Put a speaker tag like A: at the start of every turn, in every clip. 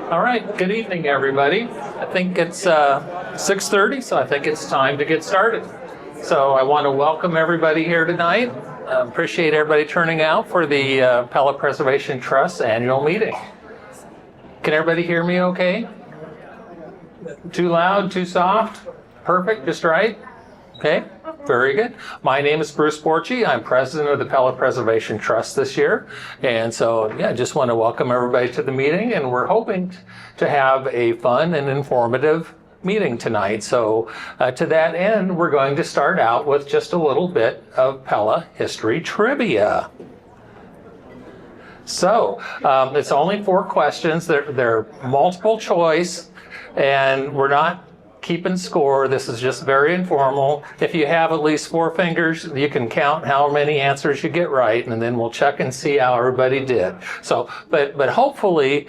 A: All right, good evening, everybody. I think it's 6:30, so I think it's time to get started. So I want to welcome everybody here tonight. Appreciate everybody turning out for the Pella Preservation Trust annual meeting. Can everybody hear me okay? Too loud, too soft? Perfect, just right? Okay, very good. My name is Bruce Borchi. I'm president of the Pella Preservation Trust this year. And so, yeah, just want to welcome everybody to the meeting. And we're hoping to have a fun and informative meeting tonight. So to that end, we're going to start out with just a little bit of Pella history trivia. So it's only 4 questions. They're multiple choice, and we're not keeping score. This is just very informal. If you have at least 4 fingers, you can count how many answers you get right, and then we'll check and see how everybody did. So, but hopefully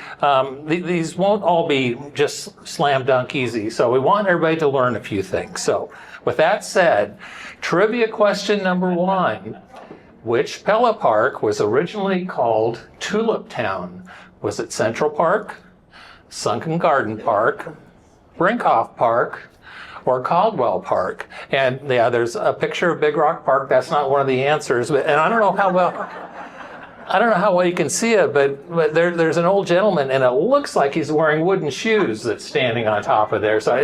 A: these won't all be just slam dunk easy. So we want everybody to learn a few things. So with that said, trivia question number 1. Which Pella Park was originally called Tulip Town? Was it Central Park, Sunken Garden Park, Brinkhoff Park, or Caldwell Park? And yeah, there's a picture of Big Rock Park. That's not one of the answers, but and I don't know how well you can see it, but there's an old gentleman, and it looks like he's wearing wooden shoes that's standing on top of there. So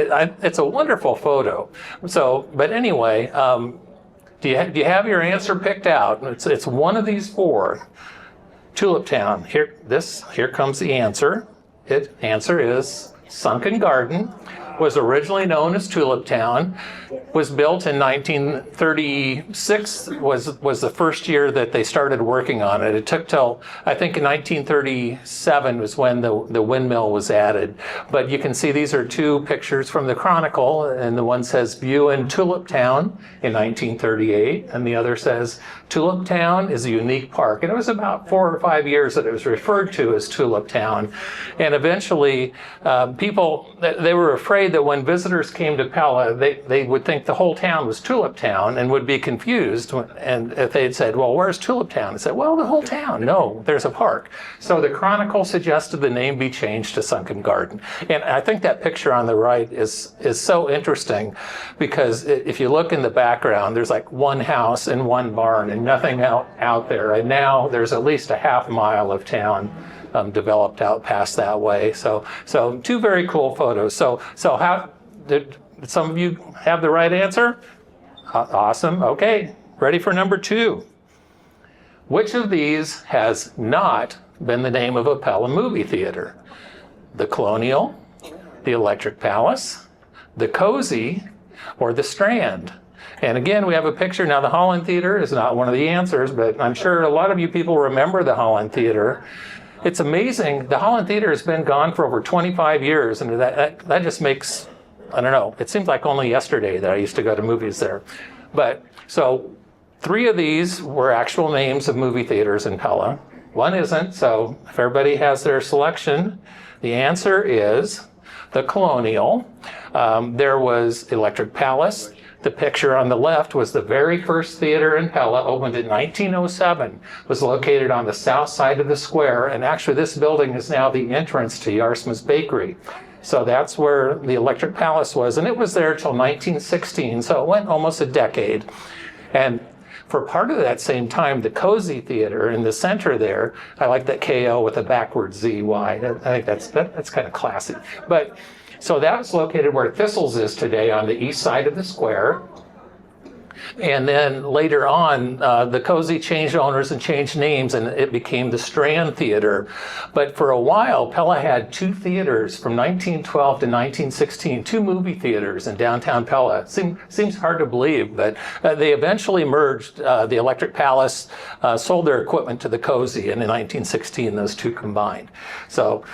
A: it's a wonderful photo. So, but anyway, do you have your answer picked out? It's one of these 4. Tulip Town. Here comes the answer. Answer is Sunken Garden. Was originally known as Tulip Town, was built in 1936, was the first year that they started working on it. It took till, I think in 1937 was when the windmill was added. But you can see these are 2 pictures from the Chronicle, and the one says View in Tulip Town in 1938, and the other says Tulip Town is a unique park. And it was about 4 or 5 years that it was referred to as Tulip Town. And eventually people, they were afraid that when visitors came to Pella, they would think the whole town was Tulip Town and would be confused. And if they had said, well, where's Tulip Town? They said, well, the whole town. No, there's a park. So the Chronicle suggested the name be changed to Sunken Garden. And I think that picture on the right is so interesting, because if you look in the background, there's like 1 house and 1 barn and nothing out there. And now there's at least a half mile of town developed out past that way. So 2 very cool photos. So how did some of you have the right answer? Awesome. Okay, ready for number 2. Which of these has not been the name of a Pella movie theater? The Colonial, the Electric Palace, the Cozy, or the Strand? And again, we have a picture. Now, the Holland Theater is not one of the answers, but I'm sure a lot of you people remember the Holland Theater. It's amazing. The Holland Theater has been gone for over 25 years, and that just makes, I don't know, it seems like only yesterday that I used to go to movies there. But so 3 of these were actual names of movie theaters in Pella. 1 isn't, so if everybody has their selection, the answer is the Colonial. There was Electric Palace. The picture on the left was the very first theater in Pella, opened in 1907, was located on the south side of the square, and actually this building is now the entrance to Jarsma's Bakery. So that's where the Electric Palace was, and it was there till 1916, so it went almost a decade. And for part of that same time, the Cozy Theater in the center there, I like that KO with a backwards ZY. I think that's kind of classy. But so that was located where Thistles is today, on the east side of the square. And then later on, the Cozy changed owners and changed names, and it became the Strand Theater. But for a while, Pella had 2 theaters from 1912 to 1916, 2 movie theaters in downtown Pella. Seems hard to believe, but they eventually merged. The Electric Palace sold their equipment to the Cozy, and in 1916, those 2 combined. So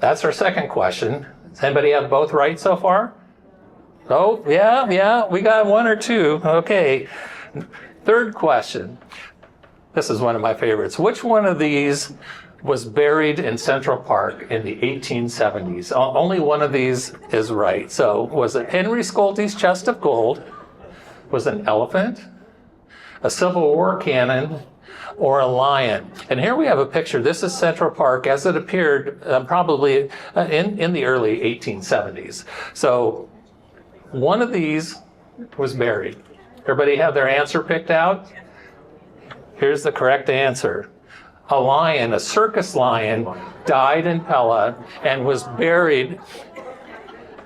A: that's our second question. Does anybody have both right so far? Oh, yeah, we got 1 or 2. Okay. Third question. This is one of my favorites. Which one of these was buried in Central Park in the 1870s? Only one of these is right. So was it Henry Scholte's chest of gold? Was it an elephant? A Civil War cannon? or a lion? And here we have a picture. This is Central Park as it appeared probably in the early 1870s. So one of these was buried. Everybody have their answer picked out? Here's the correct answer. A lion, a circus lion, died in Pella and was buried.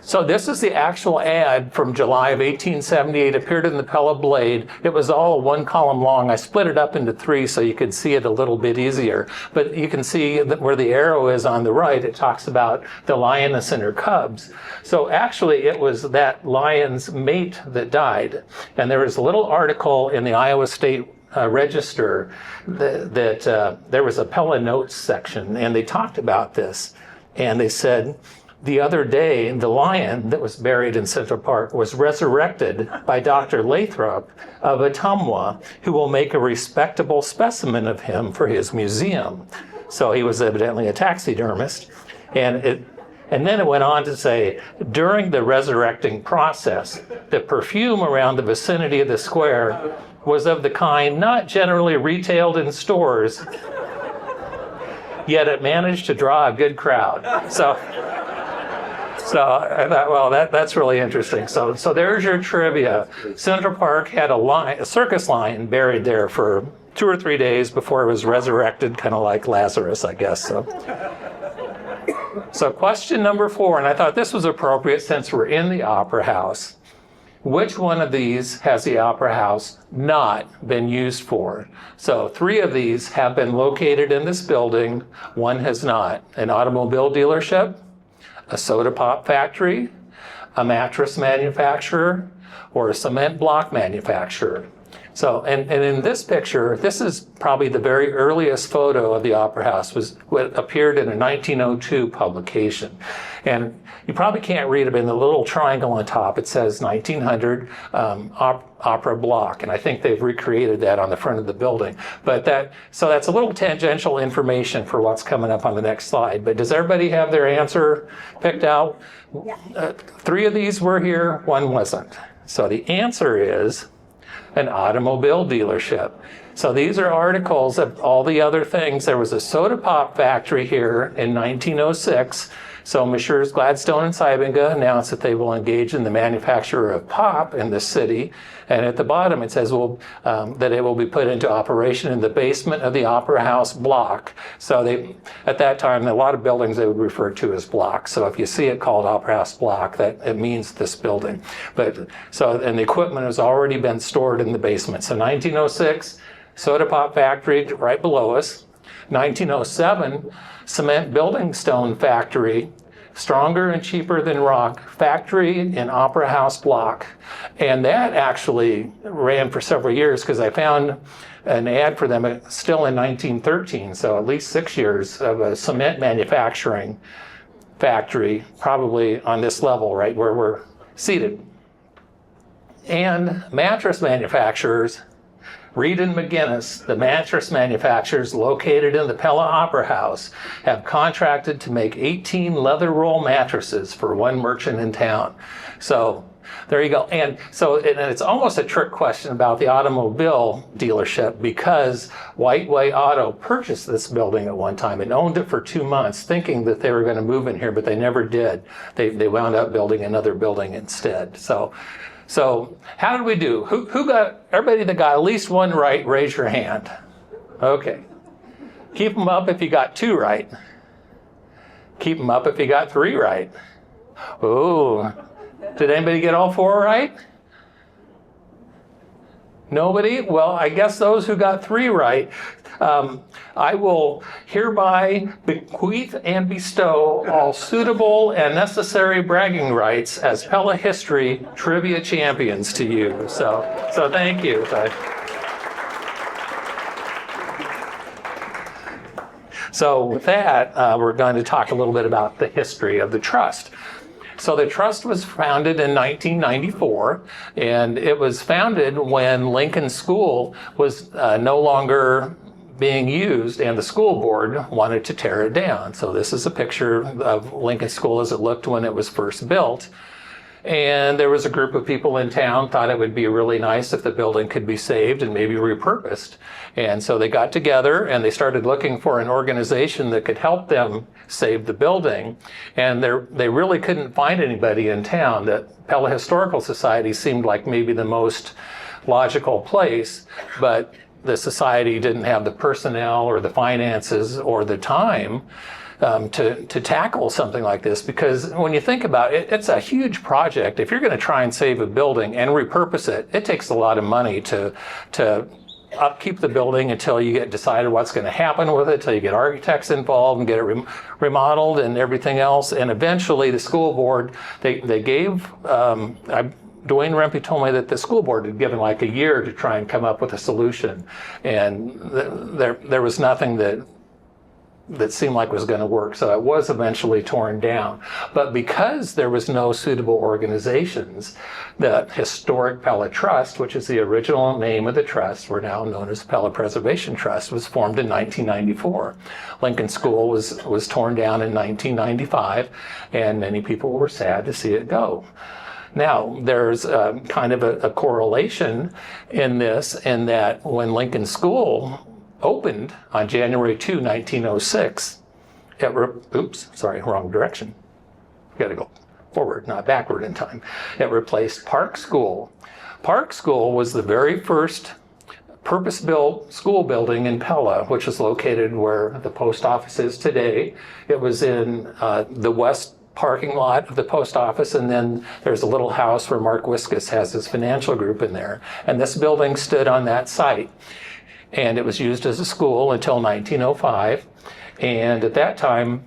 A: So this is the actual ad from July of 1878, appeared in the Pella Blade. It was all one column long. I split it up into three so you could see it a little bit easier. But you can see that where the arrow is on the right, it talks about the lioness and her cubs. So actually it was that lion's mate that died. And there was a little article in the Iowa State Register that there was a Pella Notes section, and they talked about this. And they said, the other day, the lion that was buried in Central Park was resurrected by Dr. Lathrop of Ottumwa, who will make a respectable specimen of him for his museum. So he was evidently a taxidermist. And then it went on to say, during the resurrecting process, the perfume around the vicinity of the square was of the kind not generally retailed in stores, yet it managed to draw a good crowd. So I thought, well, that's really interesting. So there's your trivia. Central Park had a circus lion buried there for 2 or 3 days before it was resurrected, kind of like Lazarus, I guess. So question number 4, and I thought this was appropriate since we're in the Opera House. Which one of these has the Opera House not been used for? So 3 of these have been located in this building. 1 has not. An automobile dealership, a soda pop factory, a mattress manufacturer, or a cement block manufacturer. So, and in this picture, this is probably the very earliest photo of the Opera House, was what appeared in a 1902 publication. And you probably can't read it, but in the little triangle on top, it says 1900 Opera Block. And I think they've recreated that on the front of the building. But so that's a little tangential information for what's coming up on the next slide. But does everybody have their answer picked out? Yeah. 3 of these were here, 1 wasn't. So the answer is an automobile dealership. So these are articles of all the other things. There was a soda pop factory here in 1906. So Messrs. Gladstone and Seibinger announced that they will engage in the manufacture of pop in the city. And at the bottom it says that it will be put into operation in the basement of the Opera House block. So at that time, a lot of buildings they would refer to as blocks. So if you see it called Opera House block, that it means this building. And the equipment has already been stored in the basement. So 1906, soda pop factory right below us. 1907, cement building stone factory, stronger and cheaper than rock, factory in Opera House block. And that actually ran for several years because I found an ad for them still in 1913, so at least 6 years of a cement manufacturing factory, probably on this level right where we're seated. And mattress manufacturers, Reed and McGinnis, the mattress manufacturers located in the Pella Opera House, have contracted to make 18 leather roll mattresses for one merchant in town. So there you go. And so it's almost a trick question about the automobile dealership, because White Way Auto purchased this building at one time and owned it for 2 months, thinking that they were going to move in here, but they never did. They wound up building another building instead. So how did we do? Who got, everybody that got at least 1 right, raise your hand. Okay. Keep them up if you got 2 right. Keep them up if you got 3 right. Ooh. Did anybody get all 4 right? Nobody? Well, I guess those who got 3 right, I will hereby bequeath and bestow all suitable and necessary bragging rights as Pella History Trivia Champions to you. So thank you. So with that, we're going to talk a little bit about the history of the trust. So the trust was founded in 1994, and it was founded when Lincoln School was no longer being used, and the school board wanted to tear it down. So this is a picture of Lincoln School as it looked when it was first built. And there was a group of people in town thought it would be really nice if the building could be saved and maybe repurposed. And so they got together and they started looking for an organization that could help them save the building. And they really couldn't find anybody in town. That Pella Historical Society seemed like maybe the most logical place, but the society didn't have the personnel or the finances or the time to tackle something like this, because when you think about it, it's a huge project. If you're going to try and save a building and repurpose it, it takes a lot of money to upkeep the building until you get decided what's going to happen with it, until you get architects involved and get it remodeled and everything else. And eventually the school board, they gave, Dwayne Rempe told me that the school board had given like a year to try and come up with a solution. And there was nothing that seemed like was going to work. So it was eventually torn down. But because there was no suitable organizations, the Historic Pella Trust, which is the original name of the trust, we're now known as Pella Preservation Trust, was formed in 1994. Lincoln School was torn down in 1995, and many people were sad to see it go. Now, there's kind of a correlation in this, in that when Lincoln School opened on January 2, 1906, oops, sorry, wrong direction. Got to go forward, not backward in time. It replaced Park School. Park School was the very first purpose-built school building in Pella, which is located where the post office is today. It was in the west parking lot of the post office, and then there's a little house where Mark Wiskus has his financial group in there. And this building stood on that site. And it was used as a school until 1905. And at that time,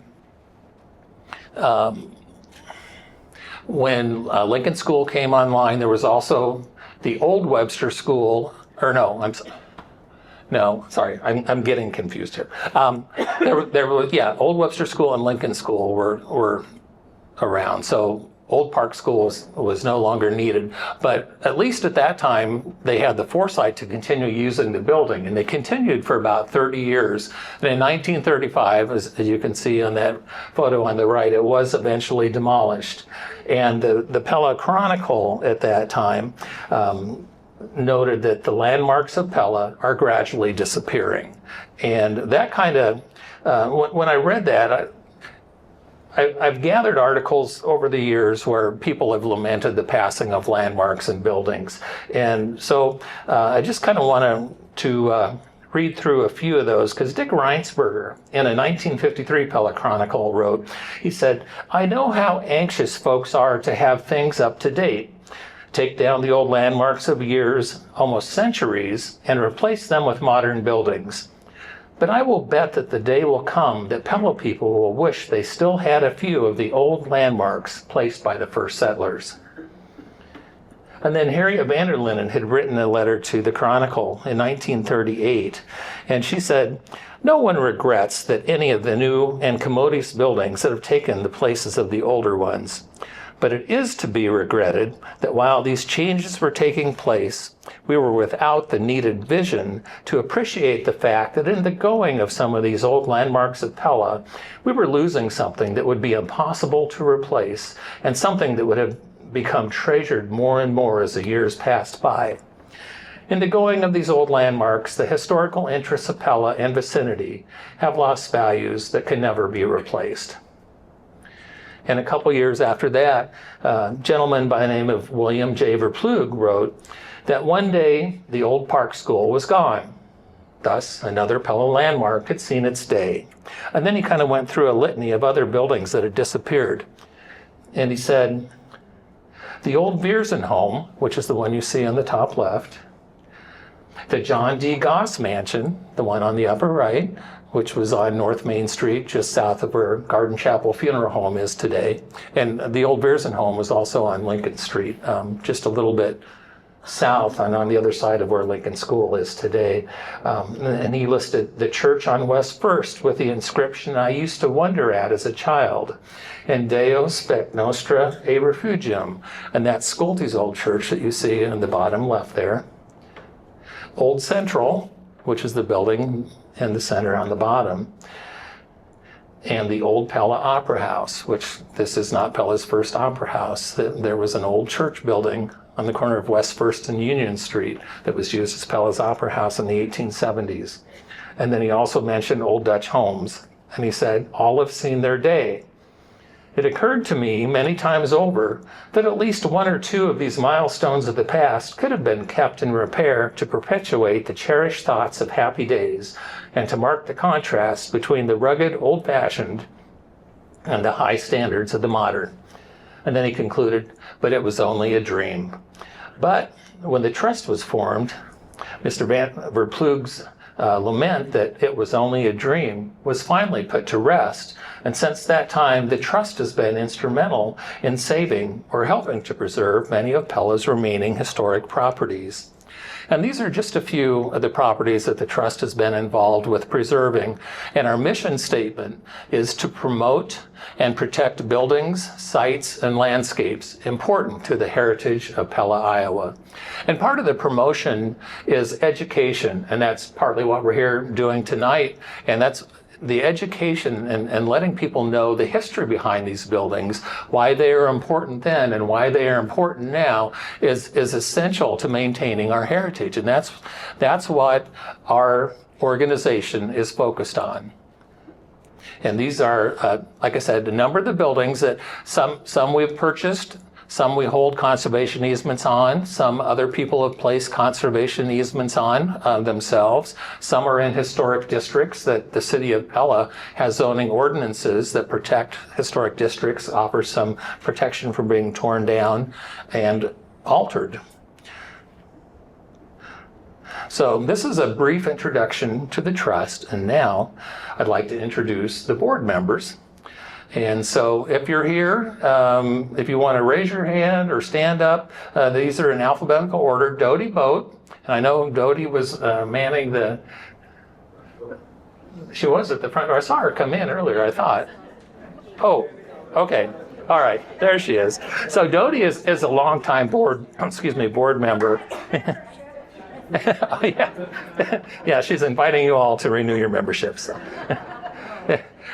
A: when Lincoln School came online, there was also the old Webster School, or no, I'm getting confused here. There was, yeah, old Webster School and Lincoln School were around. So Old Park School was no longer needed, but at least at that time, they had the foresight to continue using the building, and they continued for about 30 years. And in 1935, as you can see on that photo on the right, it was eventually demolished. And the Pella Chronicle at that time noted that the landmarks of Pella are gradually disappearing. And that kind of, when I read that, I've gathered articles over the years where people have lamented the passing of landmarks and buildings. And so I just kind of want to read through a few of those, because Dick Reinsberger, in a 1953 Pella Chronicle, wrote, he said, "I know how anxious folks are to have things up to date. Take down the old landmarks of years, almost centuries, and replace them with modern buildings. But I will bet that the day will come that Pella people will wish they still had a few of the old landmarks placed by the first settlers." And then Harriet van der Linden had written a letter to the Chronicle in 1938, and she said, "No one regrets that any of the new and commodious buildings that have taken the places of the older ones. But it is to be regretted that while these changes were taking place, we were without the needed vision to appreciate the fact that in the going of some of these old landmarks of Pella, we were losing something that would be impossible to replace, and something that would have become treasured more and more as the years passed by. In the going of these old landmarks, the historical interests of Pella and vicinity have lost values that can never be replaced." And a couple years after that, a gentleman by the name of William J. Verplug wrote that one day the old Park School was gone. Thus, another Pella landmark had seen its day. And then he kind of went through a litany of other buildings that had disappeared. And he said, the old Viersen home, which is the one you see on the top left, the John D. Goss mansion, the one on the upper right, which was on North Main Street, just south of where Garden Chapel Funeral Home is today. And the old Viersen home was also on Lincoln Street, just a little bit south and on the other side of where Lincoln School is today. And he listed the church on West First with the inscription I used to wonder at as a child, and Deo spec nostra a refugium. And that's Scholte's old church that you see in the bottom left there. Old Central, which is the building in the center on the bottom. and the old Pella Opera House, which this is not Pella's first opera house. There was an old church building on the corner of West First and Union Street that was used as Pella's Opera House in the 1870s. And then he also mentioned Old Dutch homes, and he said, all have seen their day. It occurred to me many times over that at least one or two of these milestones of the past could have been kept in repair to perpetuate the cherished thoughts of happy days and to mark the contrast between the rugged old-fashioned and the high standards of the modern. And then he concluded, but it was only a dream. But when the trust was formed, Mr. Van Verploeg's lament that it was only a dream was finally put to rest. And since that time, the trust has been instrumental in saving or helping to preserve many of Pella's remaining historic properties. And these are just a few of the properties that the trust has been involved with preserving. And our mission statement is to promote and protect buildings, sites, and landscapes important to the heritage of Pella, Iowa. And part of the promotion is education, and that's partly what we're here doing tonight. And that's the education and letting people know the history behind these buildings, why they are important then and why they are important now is essential to maintaining our heritage. And that's what our organization is focused on. And these are, like I said, a number of the buildings that some we've purchased, some we hold conservation easements on, some other people have placed conservation easements on themselves. Some are in historic districts that the city of Pella has zoning ordinances that protect historic districts, offer some protection from being torn down and altered. So this is a brief introduction to the trust, and now I'd like to introduce the board members. And so if you're here, if you want to raise your hand or stand up, these are in alphabetical order. Dodie Boat, and I know Dodie was manning she was at the front door. I saw her come in earlier, I thought. Oh, okay. All right, there she is. So Dodie is a longtime board member. Oh, yeah. Yeah, she's inviting you all to renew your membership. So.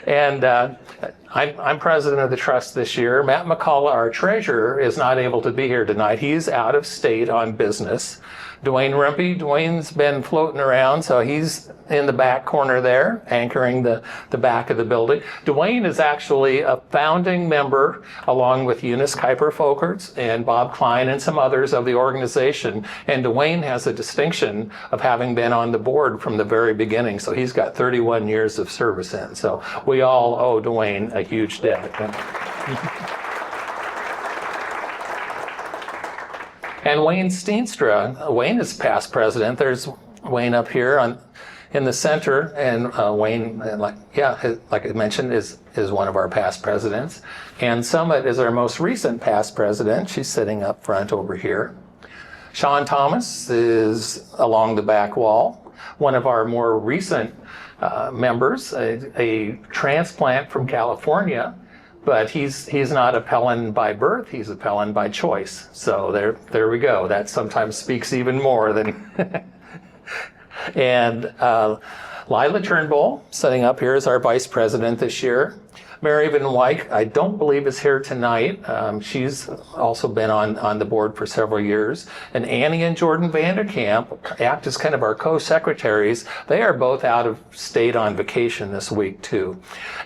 A: And I'm president of the trust this year. Matt McCullough, our treasurer, is not able to be here tonight. He's out of state on business. Dwayne Rumpy, Dwayne's been floating around, so he's in the back corner there, anchoring the back of the building. Dwayne is actually a founding member, along with Eunice Kuiper-Folkerts and Bob Klein and some others of the organization. And Dwayne has a distinction of having been on the board from the very beginning, so he's got 31 years of service in. So we all owe Dwayne a huge debt. And Wayne Steenstra, Wayne is past president. There's Wayne up here in the center, and Wayne, like I mentioned, is one of our past presidents. And Summit is our most recent past president. She's sitting up front over here. Sean Thomas is along the back wall. One of our more recent members, a transplant from California. But he's not a Pellan by birth, he's a Pellan by choice. So there we go. That sometimes speaks even more than... And Lila Turnbull, sitting up here as our vice president this year. Mary Van Wyk, I don't believe is here tonight. She's also been on the board for several years. And Annie and Jordan Vanderkamp act as kind of our co-secretaries. They are both out of state on vacation this week too.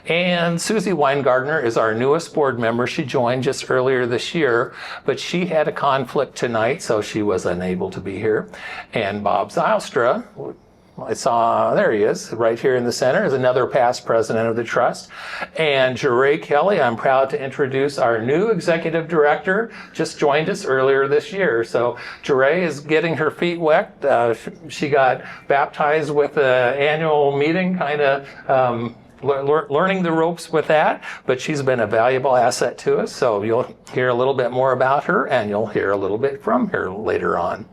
A: And Susie Weingartner is our newest board member. She joined just earlier this year, but she had a conflict tonight, so she was unable to be here. And Bob Zylstra, I saw, there he is, right here in the center, is another past president of the trust. And Jeray Kelly, I'm proud to introduce our new executive director, just joined us earlier this year. So Jeray is getting her feet wet. She got baptized with the annual meeting, kind of learning the ropes with that, but she's been a valuable asset to us. So you'll hear a little bit more about her, and you'll hear a little bit from her later on.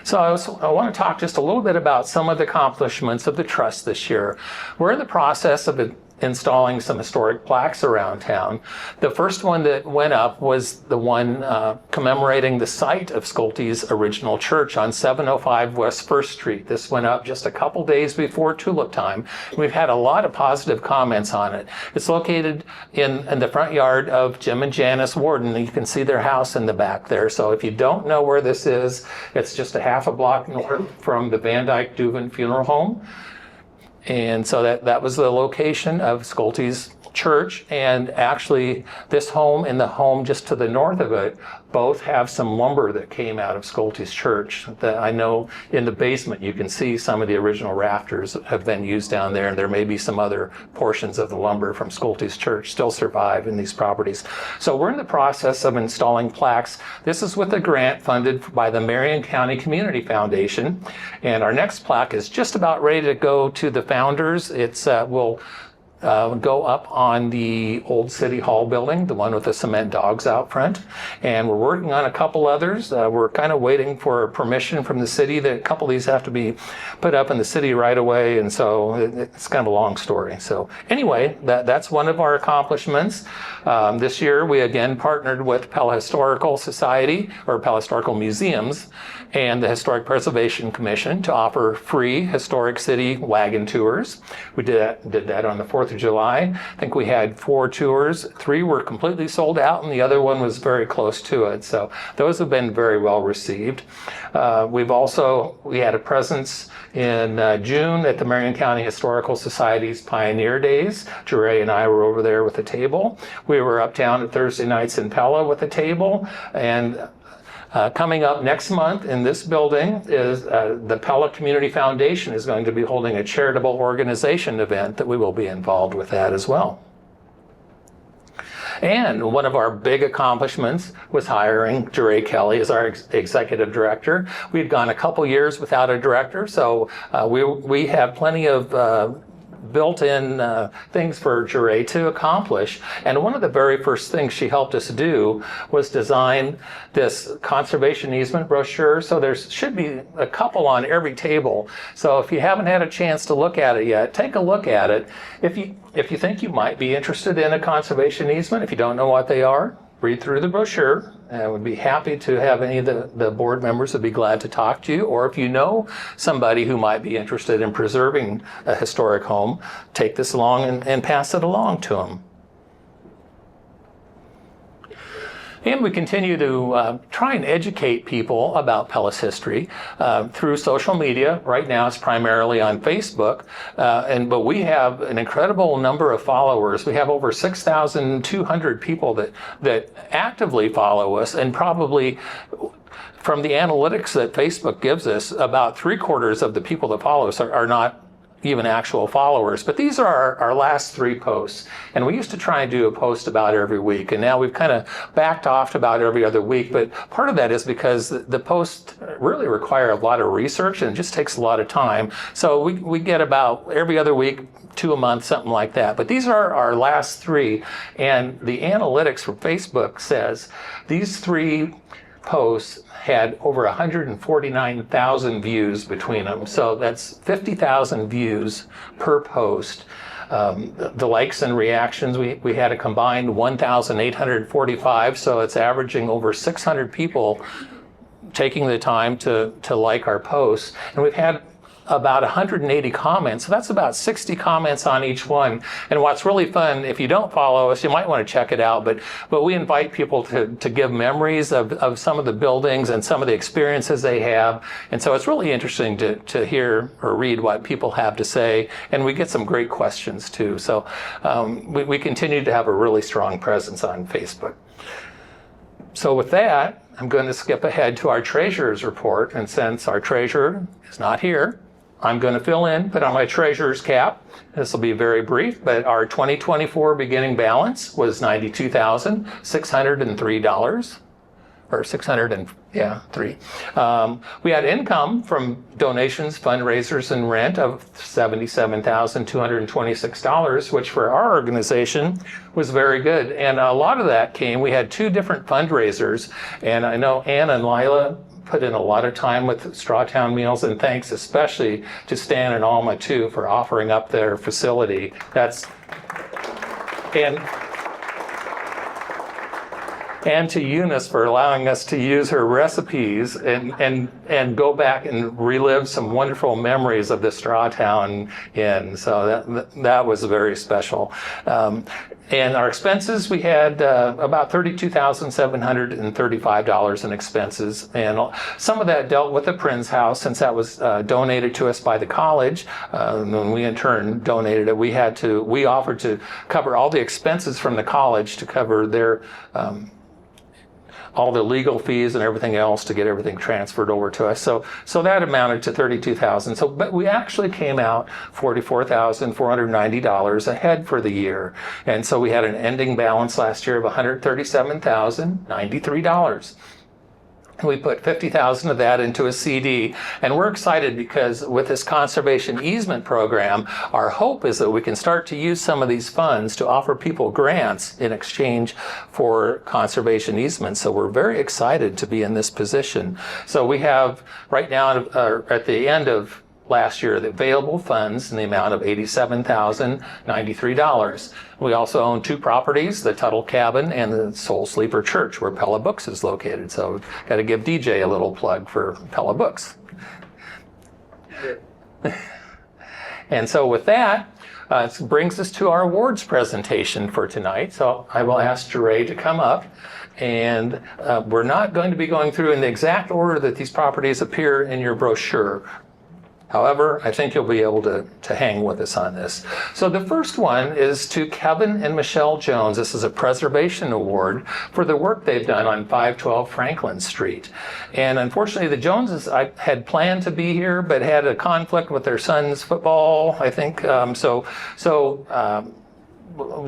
A: So I want to talk just a little bit about some of the accomplishments of the trust this year. We're in the process of installing some historic plaques around town. The first one that went up was the one commemorating the site of Scholte's original church on 705 West 1st Street. This went up just a couple days before tulip time. We've had a lot of positive comments on it. It's located in the front yard of Jim and Janice Warden. You can see their house in the back there. So if you don't know where this is, it's just a half a block north from the Van Dyke Duvin Funeral Home. And so that was the location of Scholte's church, and actually this home and the home just to the north of it both have some lumber that came out of Scholte's church. That I know in the basement you can see some of the original rafters have been used down there, and there may be some other portions of the lumber from Scholte's church still survive in these properties. So we're in the process of installing plaques. This is with a grant funded by the Marion County Community Foundation, and our next plaque is just about ready to go to the founders. It's will go up on the old City Hall building, the one with the cement dogs out front. And we're working on a couple others. We're kind of waiting for permission from the city. A couple of these have to be put up in the city right away. And so it's kind of a long story. So anyway, that's one of our accomplishments. This year, we again partnered with Pella Historical Society, or Pella Historical Museums, and the Historic Preservation Commission to offer free historic city wagon tours. We did that on the 4th of July. I think we had 4 tours. 3 were completely sold out, and the other one was very close to it. So those have been very well received. We had a presence in June at the Marion County Historical Society's Pioneer Days. Jure and I were over there with a table. We were uptown at Thursday nights in Pella with a table, and coming up next month in this building is the Pella Community Foundation is going to be holding a charitable organization event that we will be involved with that as well. And one of our big accomplishments was hiring Jure Kelly as our executive director. We'd gone a couple years without a director, so we have plenty of built-in things for Jure to accomplish. And one of the very first things she helped us do was design this conservation easement brochure. So there should be a couple on every table. So if you haven't had a chance to look at it yet, take a look at it. If you think you might be interested in a conservation easement, if you don't know what they are, read through the brochure. And I would be happy to have any of the board members would be glad to talk to you. Or if you know somebody who might be interested in preserving a historic home, take this along and pass it along to them. And we continue to try and educate people about Pella's history through social media. Right now it's primarily on Facebook, but we have an incredible number of followers. We have over 6,200 people that actively follow us, and probably from the analytics that Facebook gives us, about 3/4 of the people that follow us are not even actual followers. But these are our last 3 posts. And we used to try and do a post about every week. And now we've kind of backed off to about every other week. But part of that is because the posts really require a lot of research, and it just takes a lot of time. So we get about every other week, 2 a month, something like that. But these are our last 3. And the analytics from Facebook says these 3 posts had over 149,000 views between them. So that's 50,000 views per post. The likes and reactions, we had a combined 1,845, so it's averaging over 600 people taking the time to like our posts. And we've had about 180 comments. So that's about 60 comments on each one. And what's really fun, if you don't follow us, you might want to check it out, but we invite people to give memories of some of the buildings and some of the experiences they have. And so it's really interesting to hear or read what people have to say. And we get some great questions too. So we continue to have a really strong presence on Facebook. So with that, I'm going to skip ahead to our treasurer's report. And since our treasurer is not here, I'm going to fill in, put on my treasurer's cap. This will be very brief, but our 2024 beginning balance was $92,603, or 603. We had income from donations, fundraisers, and rent of $77,226, which for our organization was very good. And a lot of that came, we had 2 different fundraisers, and I know Ann and Lila put in a lot of time with Strawtown Meals, and thanks especially to Stan and Alma too for offering up their facility. And to Eunice for allowing us to use her recipes and go back and relive some wonderful memories of the Strawtown Inn. So that was very special. And our expenses, we had about $32,735 in expenses. And some of that dealt with the Prinz House, since that was donated to us by the college. And we in turn donated it. We offered to cover all the expenses from the college to cover their all the legal fees and everything else to get everything transferred over to us. So that amounted to $32,000. But we actually came out $44,490 ahead for the year. And so we had an ending balance last year of $137,093. We put $50,000 of that into a CD, and we're excited because with this conservation easement program, our hope is that we can start to use some of these funds to offer people grants in exchange for conservation easements. So we're very excited to be in this position. So we have right now at the end of last year the available funds in the amount of $87,093. We also own 2 properties, the Tuttle Cabin and the Soul Sleeper Church, where Pella Books is located. So got to give DJ a little plug for Pella Books. And so with that, it brings us to our awards presentation for tonight. So I will ask Jeray to come up. And we're not going to be going through in the exact order that these properties appear in your brochure. However, I think you'll be able to hang with us on this. So the first one is to Kevin and Michelle Jones. This is a preservation award for the work they've done on 512 Franklin Street. And unfortunately, the Joneses had planned to be here, but had a conflict with their son's football, I think. We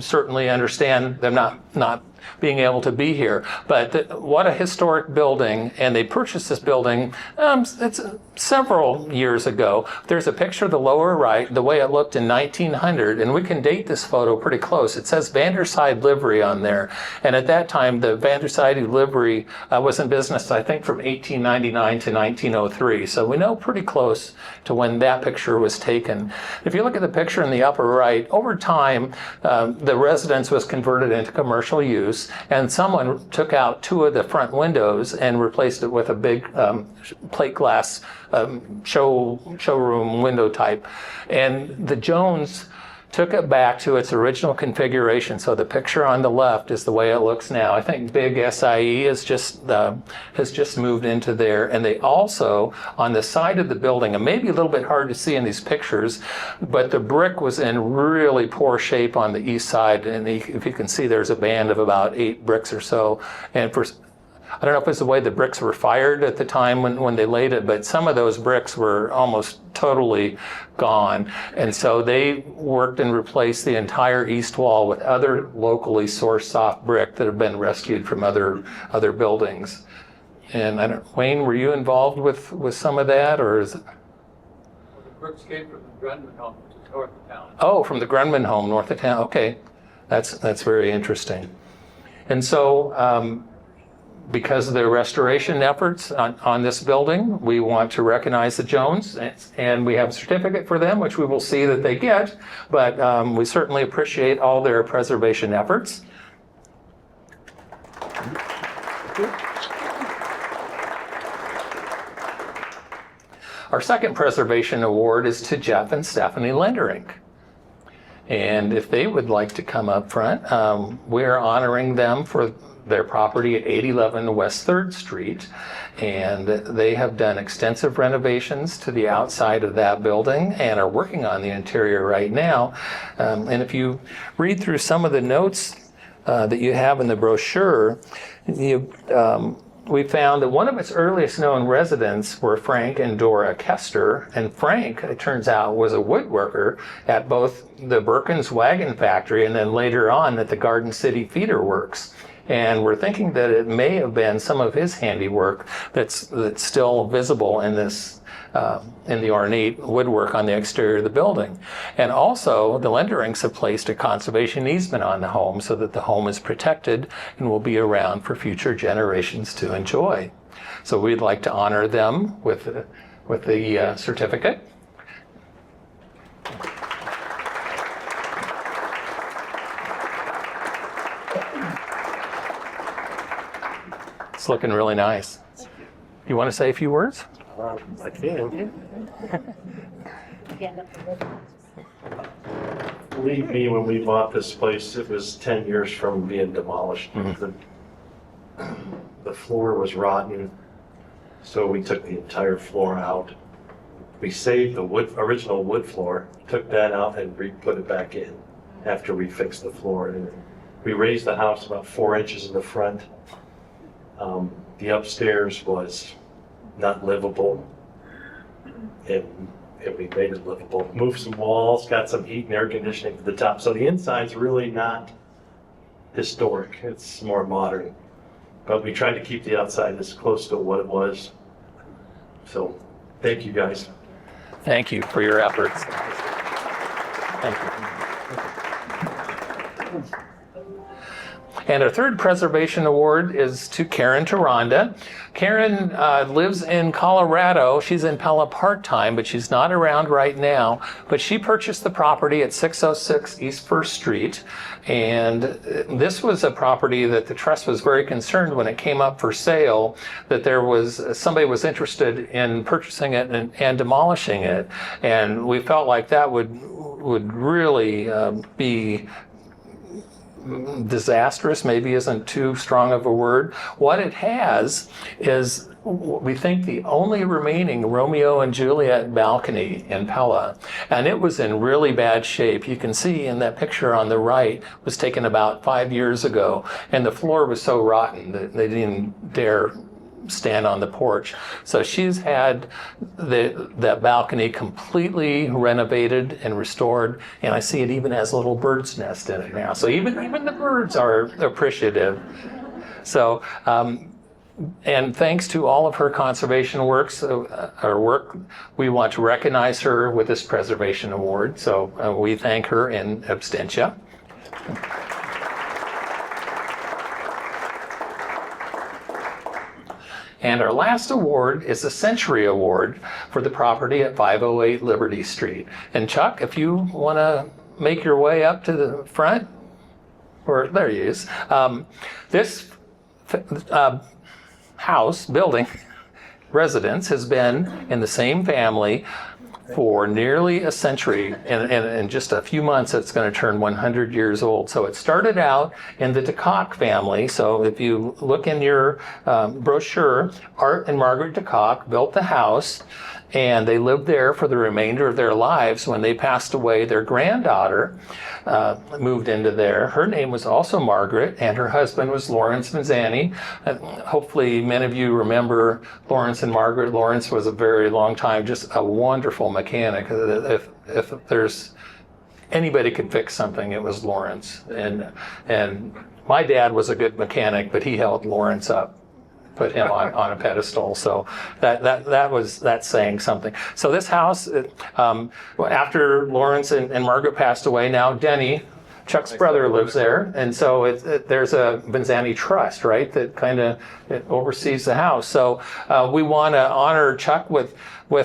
A: certainly understand them not being able to be here. But what a historic building, and they purchased this building it's several years ago. There's a picture of the lower right, the way it looked in 1900, and we can date this photo pretty close. It says Vanderside Livery on there, and at that time the Vanderside Livery was in business, I think, from 1899 to 1903, so we know pretty close to when that picture was taken. If you look at the picture in the upper right, over time the residence was converted into commercial use, and someone took out 2 of the front windows and replaced it with a big plate glass showroom window type. And the Jones took it back to its original configuration. So the picture on the left is the way it looks now. I think Big SIE has just moved into there. And they also, on the side of the building, and maybe a little bit hard to see in these pictures, but the brick was in really poor shape on the east side. And if you can see, there's a band of about 8 bricks or so. And I don't know if it's the way the bricks were fired at the time when they laid it, but some of those bricks were almost totally gone. And so they worked and replaced the entire east wall with other locally sourced soft brick that have been rescued from other buildings. And Wayne, were you involved with some of that, or is it?
B: Well, the bricks came from the Grunman home, which is north of town.
A: Oh, from the Grunman home, north of town. Okay, that's very interesting. And so, because of the restoration efforts on this building, we want to recognize the Jones, and we have a certificate for them, which we will see that they get, but we certainly appreciate all their preservation efforts. Our second preservation award is to Jeff and Stephanie Lenderink. And if they would like to come up front, we're honoring them for their property at 811 West 3rd Street, and they have done extensive renovations to the outside of that building and are working on the interior right now. And if you read through some of the notes that you have in the brochure, we found that one of its earliest known residents were Frank and Dora Kester, and Frank, it turns out, was a woodworker at both the Birkins Wagon Factory and then later on at the Garden City Feeder Works. And we're thinking that it may have been some of his handiwork that's still visible in this, in the ornate woodwork on the exterior of the building. And also, the Lenderinks have placed a conservation easement on the home so that the home is protected and will be around for future generations to enjoy. So we'd like to honor them with the certificate. It's looking really nice. You want to say a few words?
C: I can. Believe me, when we bought this place, it was 10 years from being demolished. The floor was rotten, so we took the entire floor out. We saved the original wood floor, took that out and put it back in after we fixed the floor. And we raised the house about 4 inches in the front. The upstairs was not livable, and we made it livable. Moved some walls, got some heat and air conditioning to the top. So the inside's really not historic. It's more modern. But we tried to keep the outside as close to what it was. So thank you, guys.
A: Thank you for your efforts. Thank you. And our third preservation award is to Karen Taronda. Karen lives in Colorado. She's in Pella part-time, but she's not around right now. But she purchased the property at 606 East First Street. And this was a property that the trust was very concerned when it came up for sale, that somebody was interested in purchasing it and demolishing it. And we felt like that would really be disastrous, maybe isn't too strong of a word. What it has is, we think, the only remaining Romeo and Juliet balcony in Pella. And it was in really bad shape. You can see in that picture on the right, was taken about 5 years ago. And the floor was so rotten that they didn't dare stand on the porch. So she's had that balcony completely renovated and restored, and I see it even has a little bird's nest in it now. So even the birds are appreciative. So and thanks to all of her conservation work, we want to recognize her with this preservation award. So we thank her in absentia. And our last award is the Century Award for the property at 508 Liberty Street. And Chuck, if you want to make your way up to the front, or there he is. This building, residence has been in the same family for nearly a century, and in just a few months it's going to turn 100 years old. So it started out in the DeCock family. So if you look in your brochure, Art and Margaret DeCock built the house, and they lived there for the remainder of their lives. When they passed away, their granddaughter moved into there. Her name was also Margaret, and her husband was Lawrence Manzani. Hopefully many of you remember Lawrence and Margaret. Lawrence was a very long time just a wonderful mechanic. If there's anybody could fix something, it was Lawrence. And my dad was a good mechanic, but he held Lawrence up, put him on a pedestal. So that's saying something. So this house, after Lawrence and Margaret passed away, now Denny, Chuck's brother, lives there. And so there's a Vanzani trust, right, that kind of oversees the house. So we want to honor Chuck with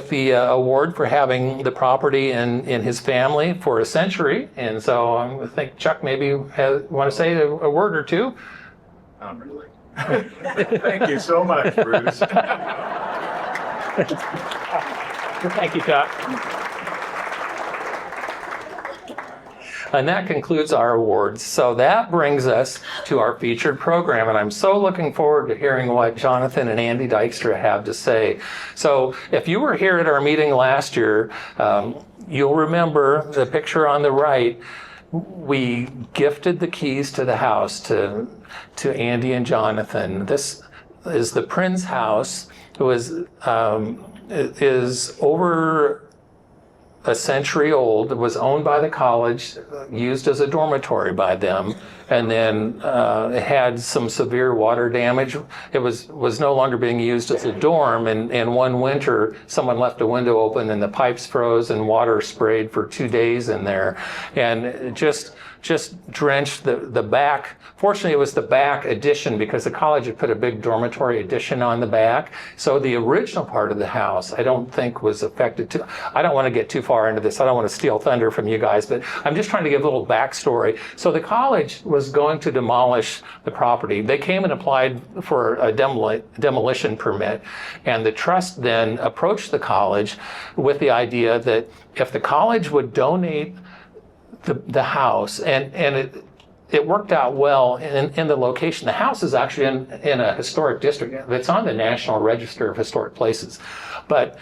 A: the award for having the property in his family for a century. And so I think Chuck maybe want to say a word or two.
D: Not really. Thank you so much, Bruce.
A: Thank you, Chuck. And that concludes our awards. So that brings us to our featured program. And I'm so looking forward to hearing what Jonathan and Andy Dykstra have to say. So if you were here at our meeting last year, you'll remember the picture on the right. We gifted the keys to the house to Andy and Jonathan. This is the Prinz house. It is over a century old. It was owned by the college, used as a dormitory by them, and then it had some severe water damage. It was no longer being used as a dorm, and one winter someone left a window open and the pipes froze and water sprayed for 2 days in there, and just just drenched the back. Fortunately, it was the back addition because the college had put a big dormitory addition on the back. So the original part of the house, I don't think was affected too. I don't want to get too far into this. I don't want to steal thunder from you guys, but I'm just trying to give a little backstory. So the college was going to demolish the property. They came and applied for a demolition permit, and the trust then approached the college with the idea that if the college would donate the house, and it worked out well in the location. The house is actually in a historic district. It's on the National Register of Historic Places. But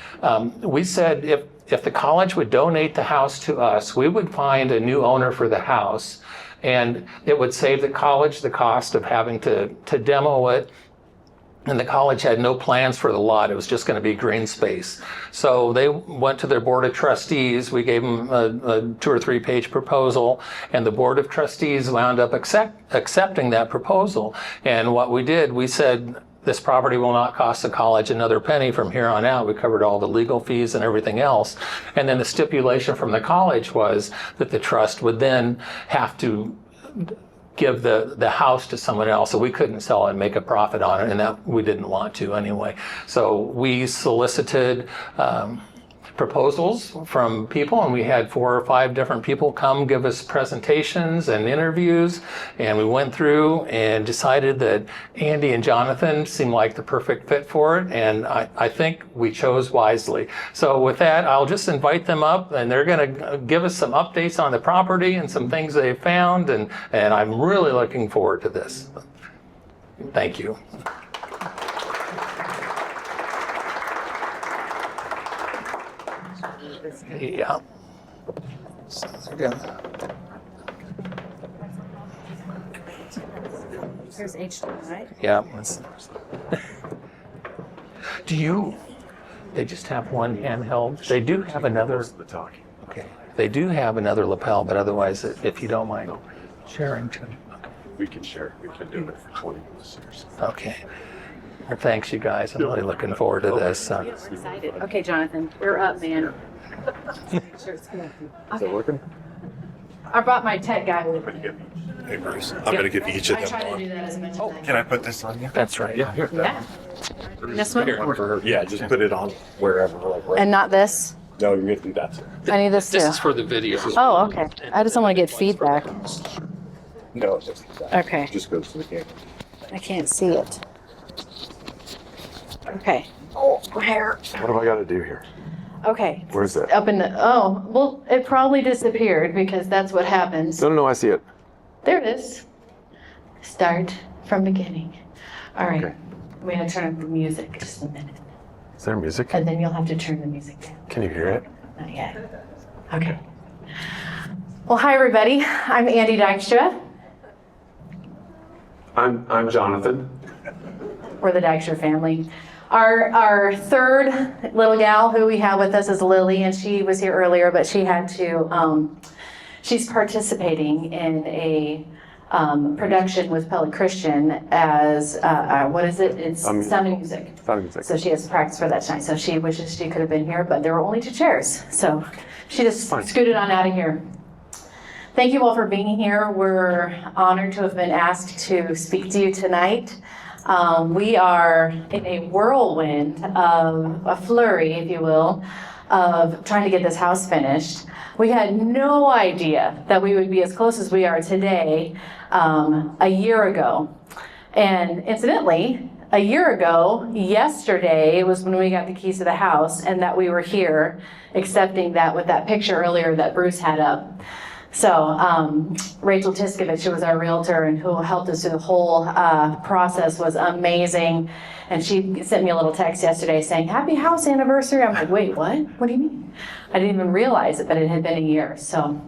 A: we said if the college would donate the house to us, we would find a new owner for the house, and it would save the college the cost of having to demo it. And the college had no plans for the lot. It was just going to be green space. So they went to their board of trustees. We gave them a 2 or 3 page proposal, and the board of trustees wound up accepting that proposal. And what we did, we said, this property will not cost the college another penny from here on out. We covered all the legal fees and everything else. And then the stipulation from the college was that the trust would then have to give the house to someone else, so we couldn't sell it and make a profit on it, and that we didn't want to anyway. So we solicited proposals from people, and we had 4 or 5 different people come give us presentations and interviews, and we went through and decided that Andy and Jonathan seemed like the perfect fit for it, and I think we chose wisely. So with that, I'll just invite them up, and they're going to give us some updates on the property and some things they found, and I'm really looking forward to this. Thank you. Yeah.
E: Here's H2, right?
A: Yeah. They just have one handheld? They do have another. Okay. They do have another lapel, but otherwise, if you don't mind sharing too.
D: We can share. We can do it for 20 listeners.
A: Okay. Well, thanks, you guys. I'm really looking forward to this.
E: We're excited. Okay, Jonathan, we're up, man. Sure, it's connected.
D: Is it working?
E: I brought my tech guy with me.
D: Hey, Bruce. I'm going to give each of
E: I
D: them
E: try to do
D: one.
E: that as much as I
D: Can I put this on you?
A: That's right.
D: Yeah, here.
E: Yeah. This one?
D: One for her. Yeah, just put it on wherever. Like, right.
E: And not this?
D: No, you're going to do that too.
E: I need this too.
A: This is for the video.
E: Oh, okay. I just don't want to get feedback.
D: No, it's just that.
E: Okay.
D: It just goes to the camera.
E: I can't see it. Okay. Oh, my hair.
D: What have I got to do here?
E: Okay.
D: Where's it?
E: Up in the, oh, well, it probably disappeared because that's what happens.
D: No, I see it.
E: There it is. Start from beginning. All right.
D: Okay.
E: I'm going to turn up the music just a minute.
D: Is there music?
E: And then you'll have to turn the music down.
D: Can you hear it?
E: Not yet. Okay. Well, hi, everybody. I'm Andy Dykstra.
D: I'm Jonathan.
E: We're the Dykstra family. Our third little gal who we have with us is Lily, and she was here earlier, but she had to, she's participating in a production with Pella Christian as, what is it? It's sound and music.
D: Sound and music.
E: So she has to practice for that tonight. So she wishes she could have been here, but there were only 2 chairs. So she just scooted on out of here. Thank you all for being here. We're honored to have been asked to speak to you tonight. We are in a whirlwind of a flurry, if you will, of trying to get this house finished. We had no idea that we would be as close as we are today a year ago. And incidentally, a year ago, yesterday was when we got the keys to the house, and that we were here accepting that with that picture earlier that Bruce had up. So Rachel Tiskovich, who was our realtor and who helped us through the whole process, was amazing. And she sent me a little text yesterday saying, "Happy house anniversary." I'm like, wait, what? What do you mean? I didn't even realize it, but it had been a year. So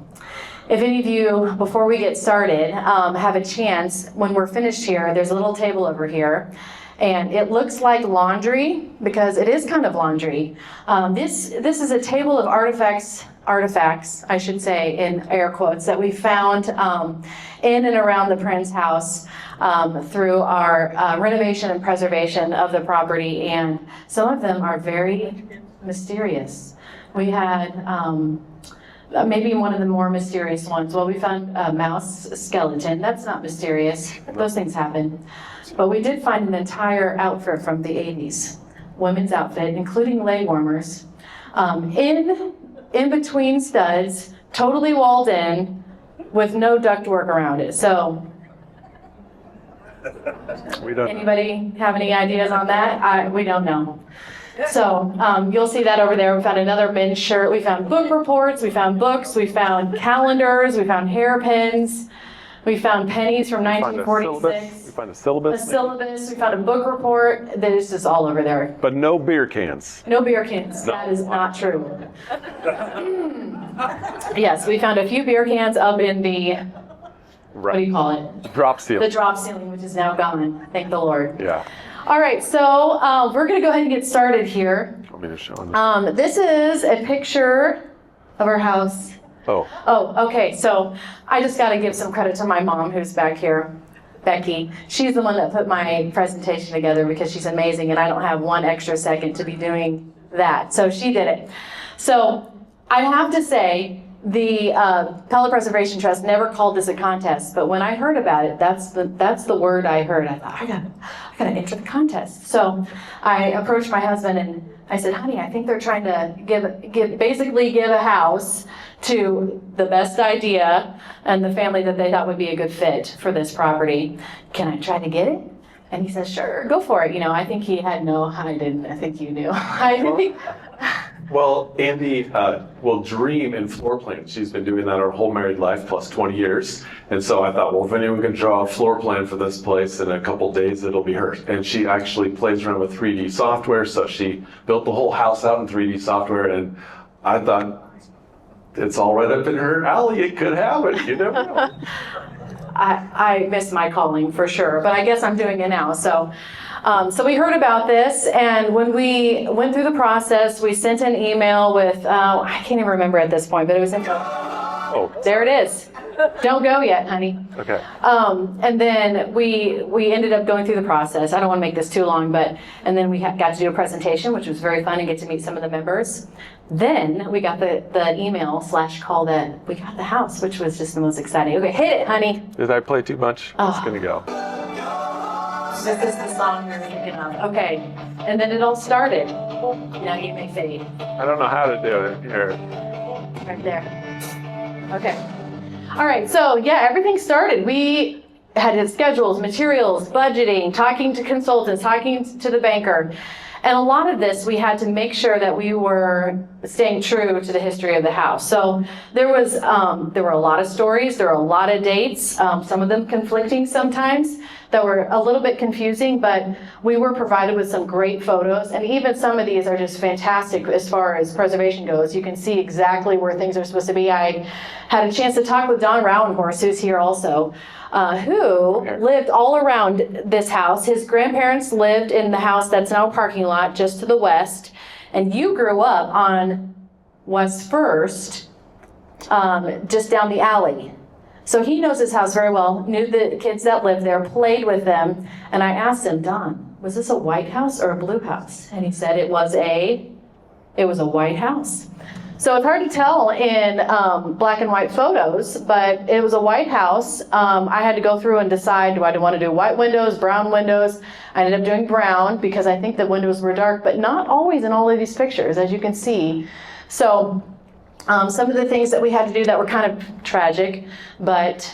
E: if any of you, before we get started, have a chance, when we're finished here, there's a little table over here. And it looks like laundry because it is kind of laundry. This is a table of artifacts, I should say, in air quotes, that we found in and around the Prince house through our renovation and preservation of the property. And some of them are very mysterious. We had maybe one of the more mysterious ones. Well, we found a mouse skeleton. That's not mysterious. Those things happen. But we did find an entire outfit from the 80s, women's outfit, including leg warmers, in between studs, totally walled in, with no ductwork around it. So, anybody have any ideas on that? We don't know. So you'll see that over there. We found another men's shirt. We found book reports. We found books. We found calendars. We found hairpins. We found pennies from 1946.
F: We found a syllabus.
E: A syllabus. We found a book report. That is just all over there.
F: But no beer cans.
E: No beer cans.
F: No.
E: That is not true. Yes, we found a few beer cans up in the, what do you call it?
F: Drop seal.
E: The drop ceiling, which is now gone. Thank the Lord.
F: Yeah.
E: All right, so we're going to go ahead and get started here.
F: Want me to show them?
E: This is a picture of our house.
F: Oh.
E: Oh, okay. So I just got to give some credit to my mom who's back here, Becky. She's the one that put my presentation together because she's amazing and I don't have one extra second to be doing that. So she did it. So I have to say, the Pella Preservation Trust never called this a contest, but when I heard about it, that's the word I heard. I thought, I gotta enter the contest. So I approached my husband and I said, honey, I think they're trying to basically give a house to the best idea and the family that they thought would be a good fit for this property. Can I try to get it? And he says, sure, go for it. You know, I think he had I didn't. I think you knew.
F: Well, Andy will dream in floor plans. She's been doing that her whole married life plus 20 years. And so I thought, well, if anyone can draw a floor plan for this place in a couple days, it'll be her. And she actually plays around with 3D software. So she built the whole house out in 3D software. And I thought, it's all right up in her alley. It could happen. You never know.
E: I missed my calling for sure, but I guess I'm doing it now. So we heard about this, and when we went through the process, we sent an email with, I can't even remember at this point, but it was in,
F: Oh.
E: there it is. Don't go yet, honey.
F: Okay.
E: And then we ended up going through the process. I don't want to make this too long, and then we got to do a presentation, which was very fun and get to meet some of the members. Then we got the email / call that we got the house, which was just the most exciting. Okay, hit it, honey.
F: Did I play too much? It's gonna go.
E: This is the song we were thinking of. Okay, and then it all started. Now you may fade.
F: I don't know how to do it here.
E: Right there. Okay. All right, so yeah, everything started. We had schedules, materials, budgeting, talking to consultants, talking to the banker. And a lot of this, we had to make sure that we were staying true to the history of the house. So there were a lot of stories, there were a lot of dates, some of them conflicting sometimes, that were a little bit confusing, but we were provided with some great photos. And even some of these are just fantastic as far as preservation goes. You can see exactly where things are supposed to be. I had a chance to talk with Don Rowenhorst, who's here also, who lived all around this house. His grandparents lived in the house that's now a parking lot just to the west. And you grew up on West First, just down the alley. So he knows his house very well, knew the kids that lived there, played with them. And I asked him, Don, was this a white house or a blue house? And he said it was a white house. So it's hard to tell in black and white photos, but it was a white house. I had to go through and decide, do I want to do white windows, brown windows? I ended up doing brown because I think the windows were dark, but not always in all of these pictures, as you can see. So some of the things that we had to do that were kind of tragic, but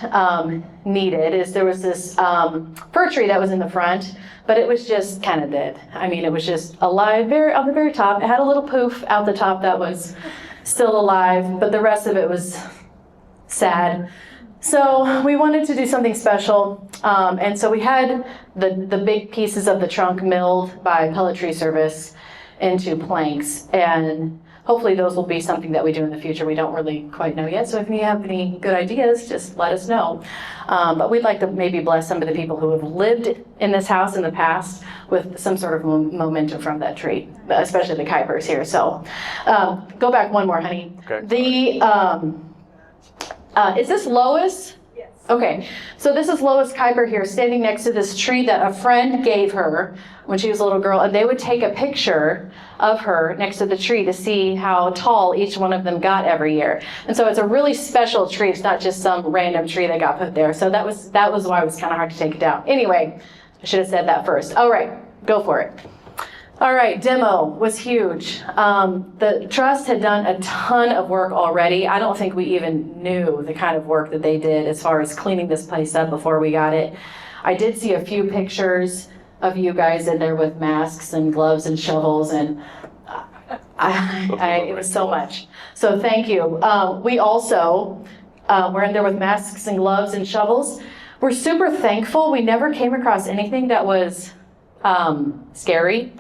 E: needed, is there was this fir tree that was in the front, but it was just kind of dead. I mean, it was just alive on the very top. It had a little poof out the top that was still alive, but the rest of it was sad. So we wanted to do something special, and so we had the big pieces of the trunk milled by Pellet Tree Service into planks, and hopefully those will be something that we do in the future. We don't really quite know yet, so if you have any good ideas, just let us know. But we'd like to maybe bless some of the people who have lived in this house in the past with some sort of momentum from that tree, especially the Kuipers here. So go back one more, honey.
F: Okay.
E: Is this Lois? Okay, so this is Lois Kuiper here, standing next to this tree that a friend gave her when she was a little girl, and they would take a picture of her next to the tree to see how tall each one of them got every year. And so it's a really special tree. It's not just some random tree that got put there. So that was why it was kind of hard to take it down. Anyway, I should have said that first. All right, go for it. All right, demo was huge. The trust had done a ton of work already. I don't think we even knew the kind of work that they did as far as cleaning this place up before we got it. I did see a few pictures of you guys in there with masks and gloves and shovels, and it was so much. So thank you. We also were in there with masks and gloves and shovels. We're super thankful. We never came across anything that was scary.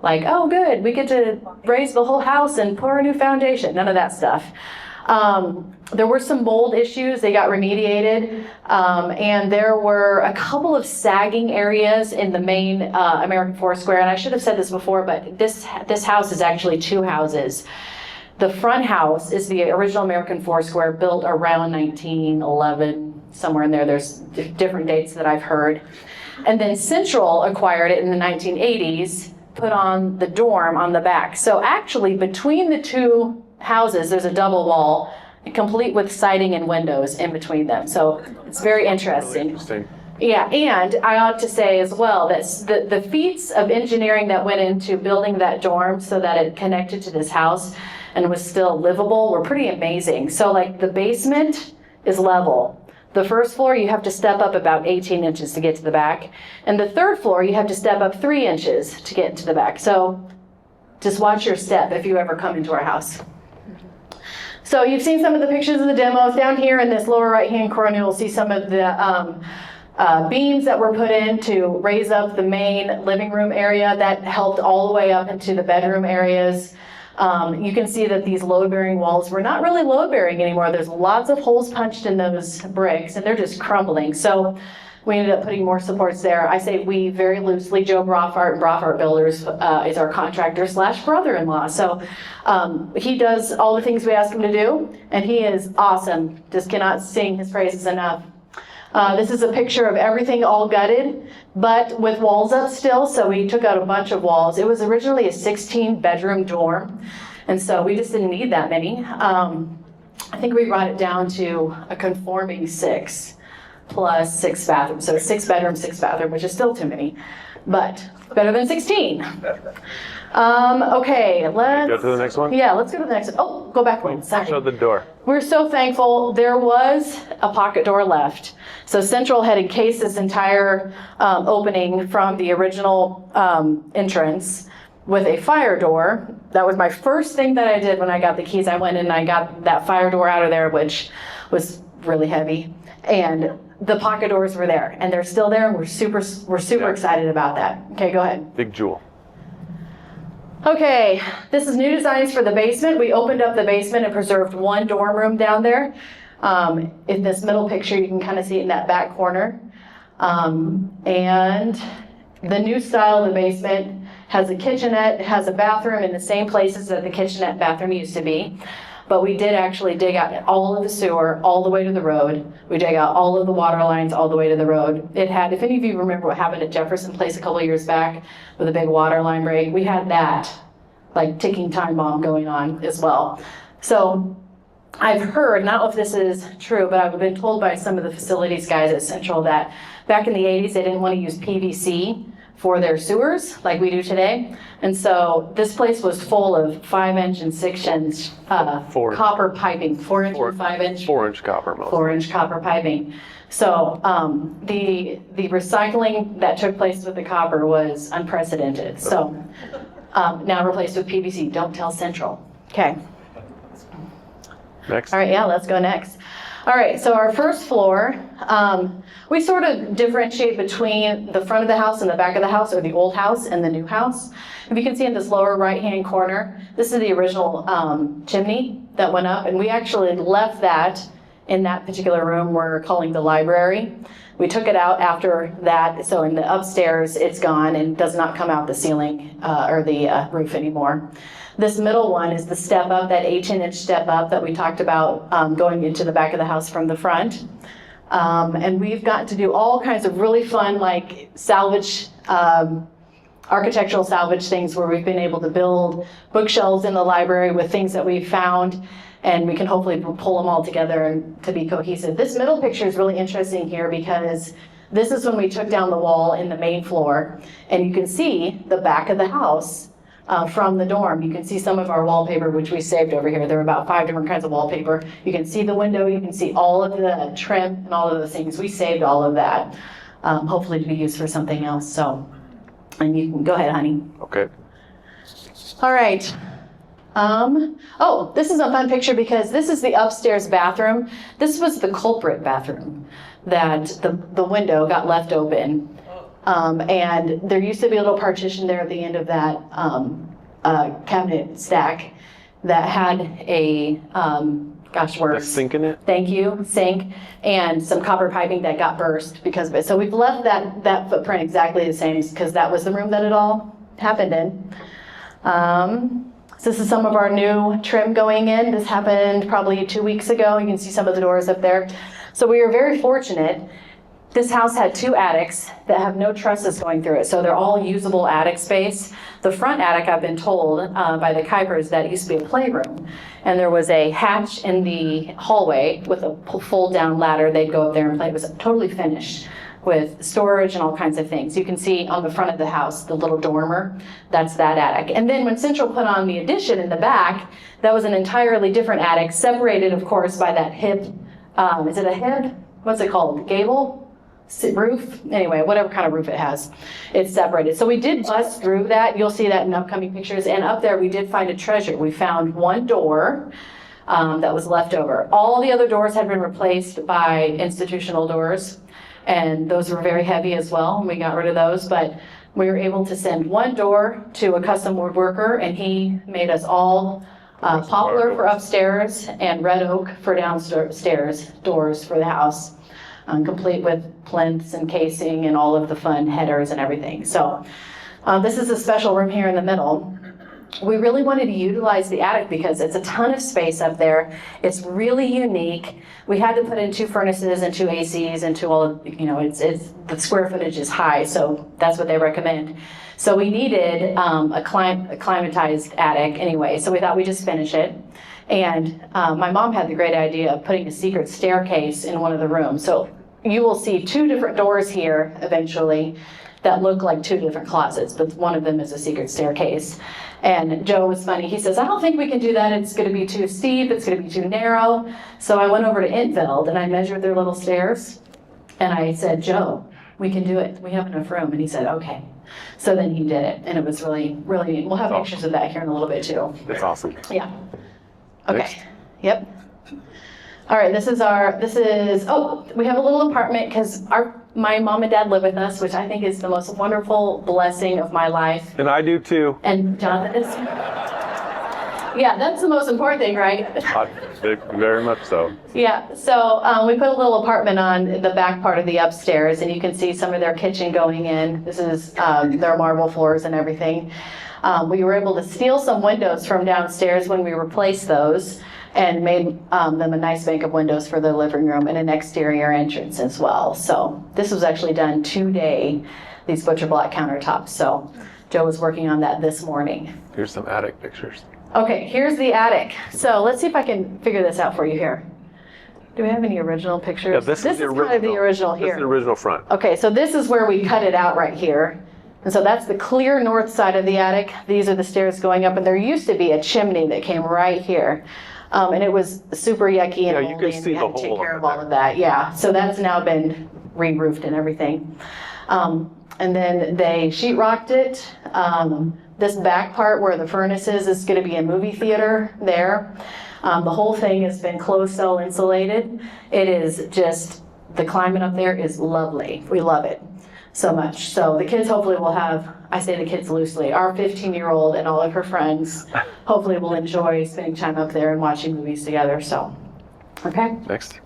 E: Like, oh, good, we get to raise the whole house and pour a new foundation. None of that stuff. There were some mold issues. They got remediated. And there were a couple of sagging areas in the main American Forest Square. And I should have said this before, but this house is actually two houses. The front house is the original American Forest Square, built around 1911, somewhere in there. There's different dates that I've heard. And then Central acquired it in the 1980s, put on the dorm on the back. So actually, between the two houses, there's a double wall, complete with siding and windows in between them. So it's very interesting.
F: Interesting.
E: Yeah, and I ought to say as well that the feats of engineering that went into building that dorm so that it connected to this house and was still livable were pretty amazing. So like the basement is level. The first floor, you have to step up about 18 inches to get to the back. And the third floor, you have to step up 3 inches to get into the back. So just watch your step if you ever come into our house. So you've seen some of the pictures of the demos. Down here in this lower right-hand corner, you'll see some of the beams that were put in to raise up the main living room area. That helped all the way up into the bedroom areas. You can see that these load-bearing walls were not really load-bearing anymore. There's lots of holes punched in those bricks, and they're just crumbling. So we ended up putting more supports there. I say we very loosely. Joe Brofart and Brofart Builders is our contractor / brother-in-law. So he does all the things we ask him to do, and he is awesome. Just cannot sing his praises enough. This is a picture of everything all gutted, but with walls up still, so we took out a bunch of walls. It was originally a 16-bedroom dorm, and so we just didn't need that many. I think we brought it down to a conforming 6 plus 6 bathrooms, so 6 bedroom, 6 bathroom, which is still too many, but better than 16. Okay, let's
F: Go to the next one?
E: Yeah, let's go to the next one. Oh, go back one. Sorry.
F: Show the door.
E: We're so thankful. There was a pocket door left. So Central had encased this entire opening from the original entrance with a fire door. That was my first thing that I did when I got the keys. I went in and I got that fire door out of there, which was really heavy. And the pocket doors were there, and they're still there, and we're super excited about that. Okay, go ahead.
F: Big jewel.
E: Okay, this is new designs for the basement. We opened up the basement and preserved one dorm room down there. In this middle picture, you can kind of see it in that back corner. And the new style of the basement has a kitchenette, it has a bathroom in the same places that the kitchenette and bathroom used to be. But we did actually dig out all of the sewer all the way to the road. We dug out all of the water lines all the way to the road. It had, if any of you remember what happened at Jefferson Place a couple of years back with a big water line break, we had that like ticking time bomb going on as well. So I've heard, not know if this is true, but I've been told by some of the facilities guys at Central that back in the 80s, they didn't want to use PVC for their sewers like we do today. And so this place was full of 5-inch and 6-inch copper piping, 4-inch and 5-inch.
F: 4-inch copper mostly.
E: 4-inch copper piping. So the recycling that took place with the copper was unprecedented. So now replaced with PVC. Don't tell Central. Okay.
F: Next.
E: All right, yeah, let's go next. All right, so our first floor, we sort of differentiate between the front of the house and the back of the house, or the old house and the new house. If you can see in this lower right-hand corner, this is the original chimney that went up, and we actually left that in that particular room we're calling the library. We took it out after that, so in the upstairs, it's gone and does not come out the ceiling or the roof anymore. This middle one is the step up, that 18-inch step up that we talked about going into the back of the house from the front. And we've gotten to do all kinds of really fun, like salvage, architectural salvage things where we've been able to build bookshelves in the library with things that we've found, and we can hopefully pull them all together and to be cohesive. This middle picture is really interesting here because this is when we took down the wall in the main floor, and you can see the back of the house from the dorm. You can see some of our wallpaper, which we saved over here. There are about 5 different kinds of wallpaper. You can see the window, you can see all of the trim and all of the things. We saved all of that, hopefully to be used for something else. So, and you can go ahead, honey.
F: Okay.
E: All right. Oh, this is a fun picture because this is the upstairs bathroom. This was the culprit bathroom that the window got left open. And there used to be a little partition there at the end of that cabinet stack that had a, gosh,
F: A
E: words.
F: sink in it?
E: Thank you, sink, and some copper piping that got burst because of it. So we've left that footprint exactly the same because that was the room that it all happened in. So this is some of our new trim going in. This happened probably 2 weeks ago. You can see some of the doors up there. So we were very fortunate. This house had 2 attics that have no trusses going through it, so they're all usable attic space. The front attic, I've been told by the Kuipers, that it used to be a playroom, and there was a hatch in the hallway with a fold-down ladder. They'd go up there and play. It was totally finished with storage and all kinds of things. You can see on the front of the house, the little dormer, that's that attic. And then when Central put on the addition in the back, that was an entirely different attic, separated, of course, by that hip, is it a hip? What's it called? Gable? Roof? Anyway, whatever kind of roof it has, it's separated. So we did bust through that. You'll see that in upcoming pictures. And up there, we did find a treasure. We found one door that was left over. All the other doors had been replaced by institutional doors, and those were very heavy as well, and we got rid of those. But we were able to send one door to a custom woodworker, and he made us all poplar for upstairs and red oak for downstairs doors for the house. Complete with plinths and casing and all of the fun headers and everything. So this is a special room here in the middle. We really wanted to utilize the attic because it's a ton of space up there. It's really unique. We had to put in 2 furnaces and 2 ACs and 2 all of, the square footage is high, so that's what they recommend. So we needed a climatized attic anyway, so we thought we'd just finish it. And my mom had the great idea of putting a secret staircase in one of the rooms. So you will see 2 different doors here eventually that look like 2 different closets, but one of them is a secret staircase. And Joe was funny. He says, I don't think we can do that. It's going to be too steep. It's going to be too narrow. So I went over to Intveld and I measured their little stairs. And I said, Joe, we can do it. We have enough room. And he said, okay. So then he did it. And it was really, really neat. We'll have pictures of that here in a little bit too.
F: That's awesome.
E: Yeah. Okay.
F: Next.
E: Yep. All right, we have a little apartment because my mom and dad live with us, which I think is the most wonderful blessing of my life.
F: And I do too.
E: And Jonathan is, yeah, that's the most important thing, right?
F: Very much so.
E: Yeah, so we put a little apartment on the back part of the upstairs, and you can see some of their kitchen going in. This is their marble floors and everything. We were able to steal some windows from downstairs when we replaced those and made them a nice bank of windows for the living room and an exterior entrance as well. So this was actually done today, these butcher block countertops. So Joe was working on that this morning.
F: Here's some attic pictures.
E: Okay, here's the attic. So let's see if I can figure this out for you here. Do we have any original pictures?
F: Yeah, this is
E: kind of the original here.
F: This is the original front.
E: Okay, so this is where we cut it out right here. And so that's the clear north side of the attic. These are the stairs going up, and there used to be a chimney that came right here. And it was super yucky and
F: you
E: moldy,
F: can
E: and
F: see
E: we
F: the
E: had to take
F: hole
E: care
F: up
E: of
F: in
E: all of that. Yeah, so that's now been re-roofed and everything. And then they sheetrocked it. This back part where the furnace is going to be a movie theater there. The whole thing has been closed cell insulated. It is just, the climate up there is lovely. We love it so much. So the kids hopefully will have, I say the kids loosely, our 15-year-old and all of her friends hopefully will enjoy spending time up there and watching movies together. So, okay.
F: Next.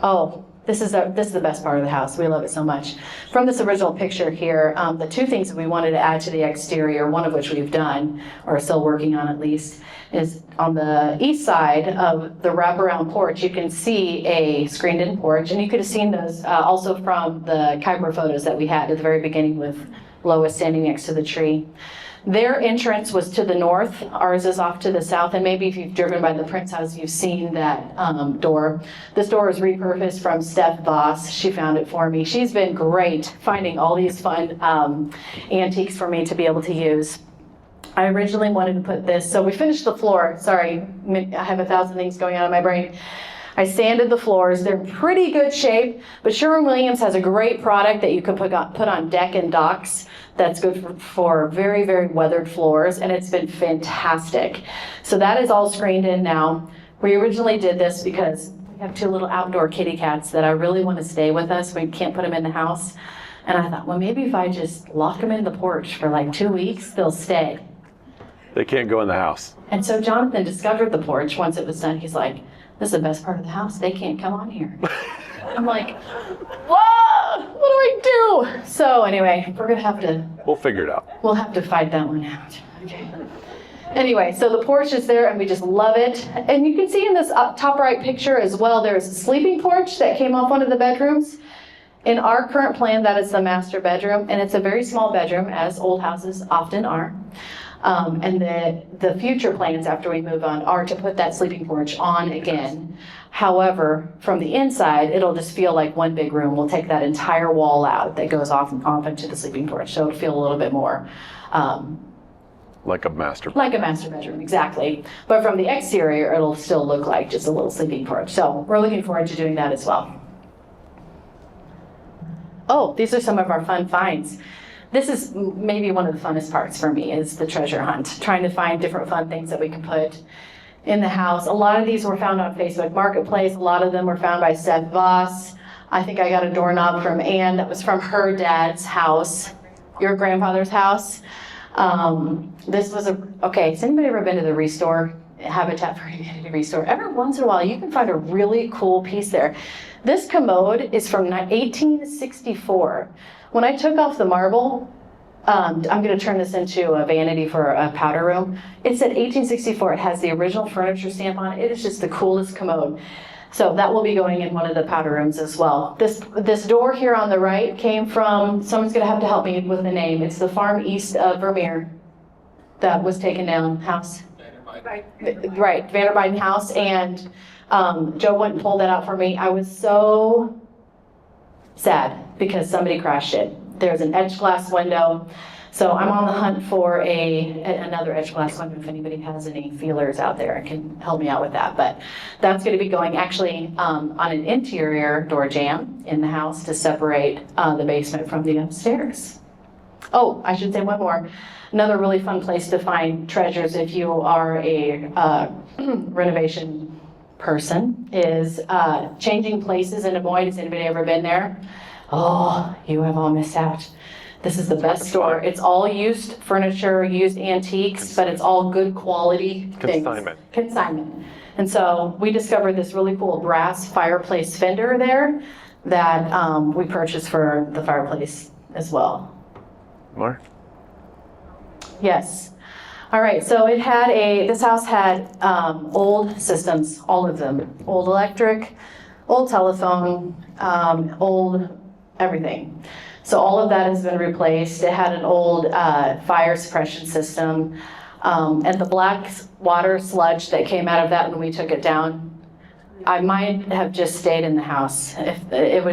E: Oh, This is the best part of the house. We love it so much. From this original picture here, the two things that we wanted to add to the exterior, one of which we've done, or are still working on at least, is on the east side of the wraparound porch, you can see a screened-in porch, and you could have seen those also from the Kuiper photos that we had at the very beginning with Lois standing next to the tree. Their entrance was to the north, ours is off to the south, and maybe if you've driven by the Prince House, you've seen that door. This door is repurposed from Steph Voss. She found it for me. She's been great finding all these fun antiques for me to be able to use. I originally wanted to put this, so we finished the floor. Sorry, I have 1,000 things going on in my brain. I sanded the floors. They're in pretty good shape, but Sherwin-Williams has a great product that you can put on deck and docks that's good for very, very weathered floors, and it's been fantastic. So that is all screened in now. We originally did this because we have 2 little outdoor kitty cats that I really want to stay with us. We can't put them in the house. And I thought, well, maybe if I just lock them in the porch for like 2 weeks, they'll stay.
F: They can't go in the house.
E: And so Jonathan discovered the porch once it was done. He's like, this is the best part of the house. They can't come on here. I'm like, whoa, what do I do? So anyway, we're gonna have to.
F: We'll figure it out.
E: We'll have to fight that one out. Okay. Anyway, so the porch is there and we just love it. And you can see in this top right picture as well, there's a sleeping porch that came off one of the bedrooms. In our current plan, that is the master bedroom, and it's a very small bedroom, as old houses often are. And the future plans after we move on are to put that sleeping porch on again. However, from the inside, it'll just feel like one big room. We'll take that entire wall out that goes off into the sleeping porch, so it'll feel a little bit more
F: Like a master.
E: like a master bedroom, exactly. But from the exterior, it'll still look like just a little sleeping porch. So we're looking forward to doing that as well. Oh, these are some of our fun finds. This is maybe one of the funnest parts for me, is the treasure hunt, trying to find different fun things that we can put in the house. A lot of these were found on Facebook Marketplace. A lot of them were found by Seth Voss. I think I got a doorknob from Anne that was from her dad's house, your grandfather's house. This was okay, has anybody ever been to the Restore, Habitat for Humanity Restore? Every once in a while, you can find a really cool piece there. This commode is from 1864. When I took off the marble, I'm going to turn this into a vanity for a powder room. It said 1864. It has the original furniture stamp on it. It is just the coolest commode. So that will be going in one of the powder rooms as well. This door here on the right came from, someone's going to have to help me with the name. It's the farm east of Vermeer that was taken down, house. Right, Vanderbeiden House. And Joe went and pulled that out for me. I was so sad because somebody crashed it. There's an edge glass window. So I'm on the hunt for another edge glass window if anybody has any feelers out there and can help me out with that. But that's going to be going actually on an interior door jamb in the house to separate the basement from the upstairs. Oh, I should say one more. Another really fun place to find treasures if you are a renovation person is Changing Places in Des Moines. Has anybody ever been there? Oh, you have all missed out. This is the best store. It's all used furniture, used antiques, but it's all good quality things. Consignment. And so we discovered this really cool brass fireplace fender there that we purchased for the fireplace as well.
F: More?
E: Yes. All right, so this house had old systems, all of them. Old electric, old telephone, old everything. So all of that has been replaced. It had an old fire suppression system. And the black water sludge that came out of that when we took it down, I might have just stayed in the house. It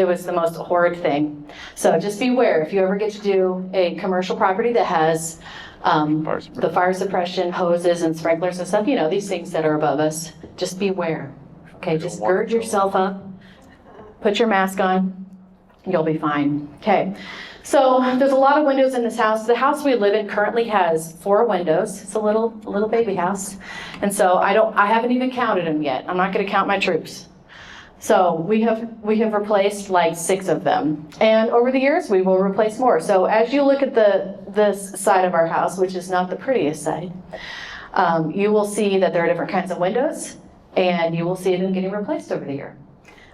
E: was the most horrid thing. So just beware, if you ever get to do a commercial property that has the fire suppression hoses and sprinklers and stuff, these things that are above us, just beware. Okay, just gird yourself up, put your mask on, you'll be fine. Okay, so there's a lot of windows in this house. The house we live in currently has 4 windows. It's a little baby house. And so I haven't even counted them yet. I'm not gonna count my troops. So we have replaced like 6 of them. And over the years, we will replace more. So as you look at this side of our house, which is not the prettiest side, you will see that there are different kinds of windows, and you will see them getting replaced over the year.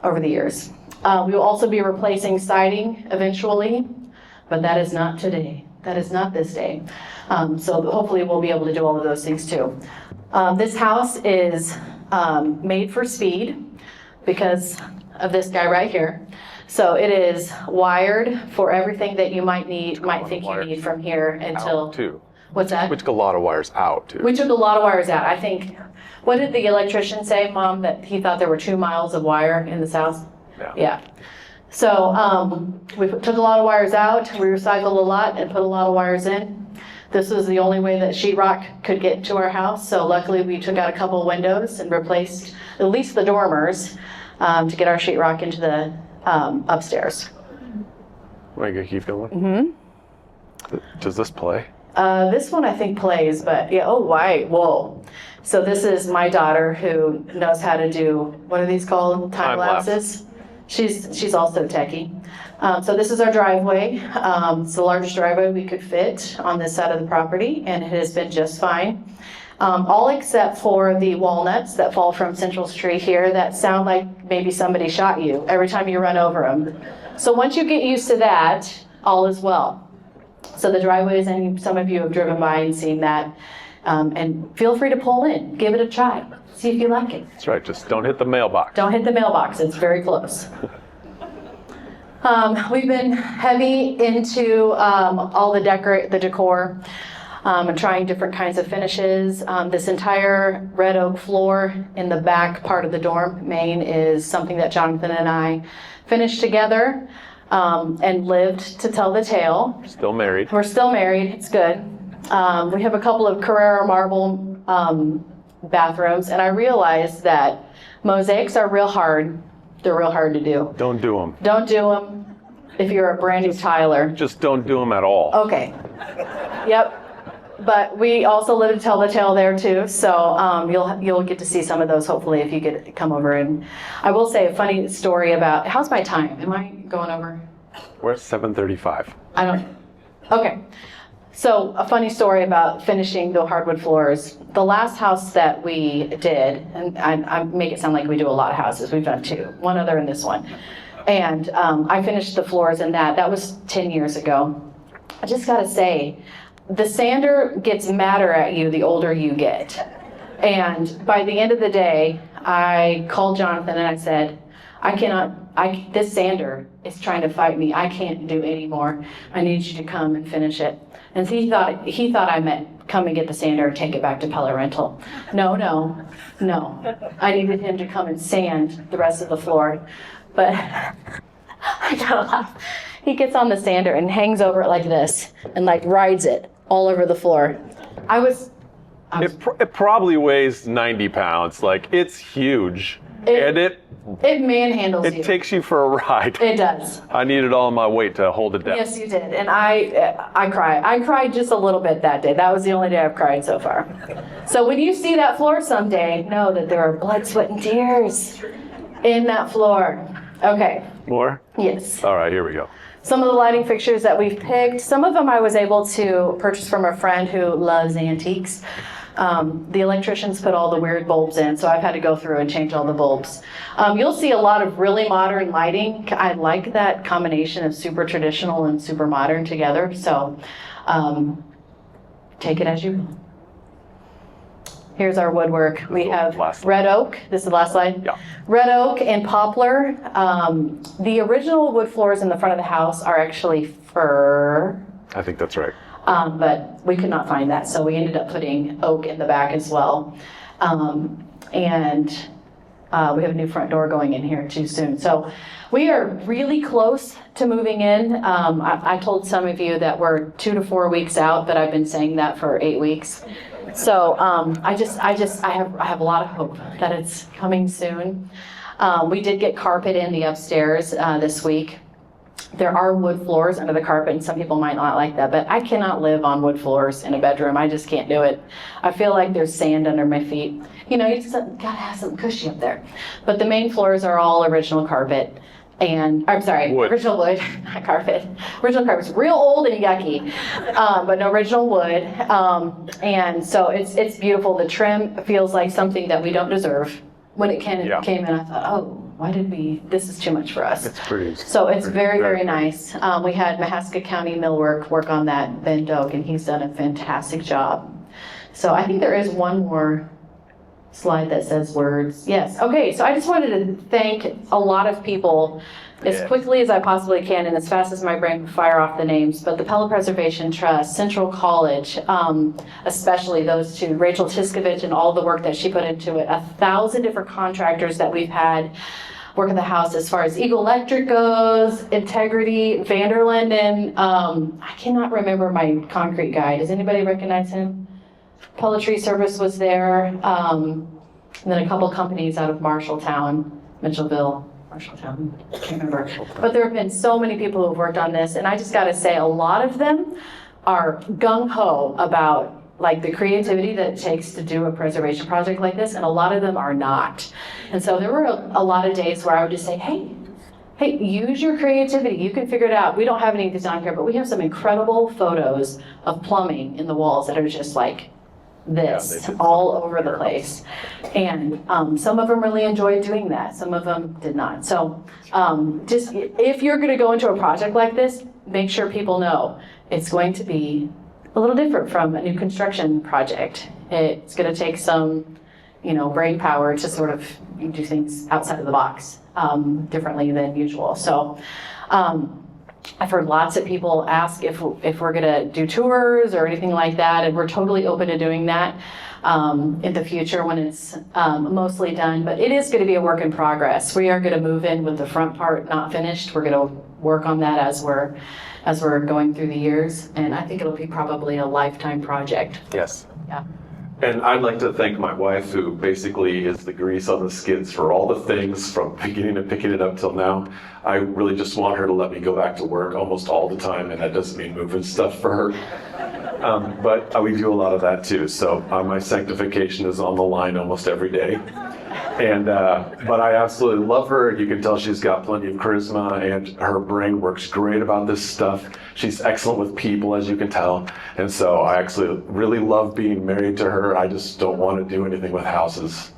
E: over the years. We will also be replacing siding eventually, but that is not today. That is not this day. So hopefully we'll be able to do all of those things too. This house is made for speed because of this guy right here. So it is wired for everything that you might think you need from here until.
F: Out too.
E: What's that?
F: We took a lot of wires out too.
E: We took a lot of wires out. I think, what did the electrician say, Mom, that he thought there were 2 miles of wire in this house? Yeah. So we took a lot of wires out, we recycled a lot and put a lot of wires in. This was the only way that sheetrock could get to our house. So luckily we took out a couple of windows and replaced at least the dormers to get our sheetrock into the upstairs.
F: Am I gonna keep going? Mm-hmm. Does this play?
E: This one I think plays, but yeah, oh, why? Whoa. So this is my daughter who knows how to do, what are these called? Time lapses. She's also techie. So this is our driveway. It's the largest driveway we could fit on this side of the property, and it has been just fine. All except for the walnuts that fall from Central Street here that sound like maybe somebody shot you every time you run over them. So once you get used to that, all is well. So the driveways, and some of you have driven by and seen that. And feel free to pull in, give it a try, see if you like it.
F: That's right, just don't hit the mailbox.
E: Don't hit the mailbox, it's very close. We've been heavy into all the decor and trying different kinds of finishes. This entire red oak floor in the back part of the dorm main is something that Jonathan and I finished together and lived to tell the tale.
F: Still married.
E: We're still married, it's good. We have a couple of Carrara marble bathrooms, and I realized that mosaics are real hard. They're real hard to do.
F: Don't do them.
E: Don't do them if you're a brand new tiler.
F: Just don't do them at all.
E: Okay. Yep. But we also live to tell the tale there too, so you'll get to see some of those hopefully if you come over. And I will say a funny story about, how's my time? Am I going over?
F: We're at 7:35.
E: I don't. Okay. So a funny story about finishing the hardwood floors. The last house that we did, and I make it sound like we do a lot of houses. We've done 2, one other and this one. And I finished the floors in that. That was 10 years ago. I just gotta say, the sander gets madder at you the older you get. And by the end of the day, I called Jonathan and I said, this sander is trying to fight me. I can't do any more. I need you to come and finish it. And he thought I meant come and get the sander and take it back to Pella Rental. No. I needed him to come and sand the rest of the floor. But I gotta laugh. He gets on the sander and hangs over it like this and like rides it all over the floor.
F: It probably weighs 90 pounds. Like, it's huge. And it
E: manhandles you.
F: It takes you for a ride.
E: It does.
F: I needed all my weight to hold it down.
E: Yes, you did. And I cried. I cried just a little bit that day. That was the only day I've cried so far. So when you see that floor someday, know that there are blood, sweat, and tears in that floor. Okay.
F: More?
E: Yes.
F: All right, here we go.
E: Some of the lighting fixtures that we've picked, some of them I was able to purchase from a friend who loves antiques. The electricians put all the weird bulbs in, so I've had to go through and change all the bulbs. You'll see a lot of really modern lighting. I like that combination of super traditional and super modern together, so take it as you will. Here's our woodwork. We have red oak. This is the last slide.
F: Yeah.
E: Red oak and poplar. The original wood floors in the front of the house are actually fir.
F: I think that's right.
E: But we could not find that, so we ended up putting oak in the back as well. And we have a new front door going in here too soon. So we are really close to moving in. I told some of you that we're 2 to 4 weeks out, but I've been saying that for 8 weeks. So I have a lot of hope that it's coming soon. We did get carpet in the upstairs this week. There are wood floors under the carpet, and some people might not like that, but I cannot live on wood floors in a bedroom. I just can't do it. I feel like there's sand under my feet. You know, you just gotta have something cushy up there. But the main floors are all original carpet. And, I'm sorry,
F: wood.
E: Original wood, not carpet. Original carpet's real old and yucky, but no original wood. And so it's beautiful. The trim feels like something that we don't deserve. When it came in, I thought, oh, this is too much for us.
D: It's pretty.
E: So it's very, very
D: pretty.
E: nice. We had Mahaska County Millwork work on that, Ben Doak, and he's done a fantastic job. So I think there is one more slide that says words. Yes, okay, so I just wanted to thank a lot of people as quickly as I possibly can and as fast as my brain can fire off the names, but the Pella Preservation Trust, Central College, especially those two, Rachel Tiskovich and all the work that she put into it, 1,000 different contractors that we've had work in the house as far as Eagle Electric goes, Integrity, Vanderlinden, I cannot remember my concrete guy. Does anybody recognize him? Pella Tree Service was there, and then a couple companies out of Marshalltown, Mitchellville, Marshalltown, I can't remember. But there have been so many people who have worked on this, and I just gotta say, a lot of them are gung-ho about like the creativity that it takes to do a preservation project like this, and a lot of them are not. And so there were a lot of days where I would just say, hey, use your creativity. You can figure it out. We don't have any of these on here, but we have some incredible photos of plumbing in the walls that are just like this all over the place. And some of them really enjoyed doing that. Some of them did not. So just if you're going to go into a project like this, make sure people know it's going to be a little different from a new construction project. It's going to take some, brain power to sort of do things outside of the box differently than usual. So I've heard lots of people ask if we're going to do tours or anything like that, and we're totally open to doing that in the future when it's mostly done. But it is going to be a work in progress. We are going to move in with the front part not finished. We're going to work on that as we're going through the years, and I think it'll be probably a lifetime project.
F: Yes.
E: Yeah.
F: And I'd like to thank my wife, who basically is the grease on the skids for all the things from beginning to picking it up till now. I really just want her to let me go back to work almost all the time, and that doesn't mean moving stuff for her. But we do a lot of that too. So my sanctification is on the line almost every day. And but I absolutely love her. You can tell she's got plenty of charisma, and her brain works great about this stuff. She's excellent with people, as you can tell. And so I actually really love being married to her. I just don't want to do anything with houses.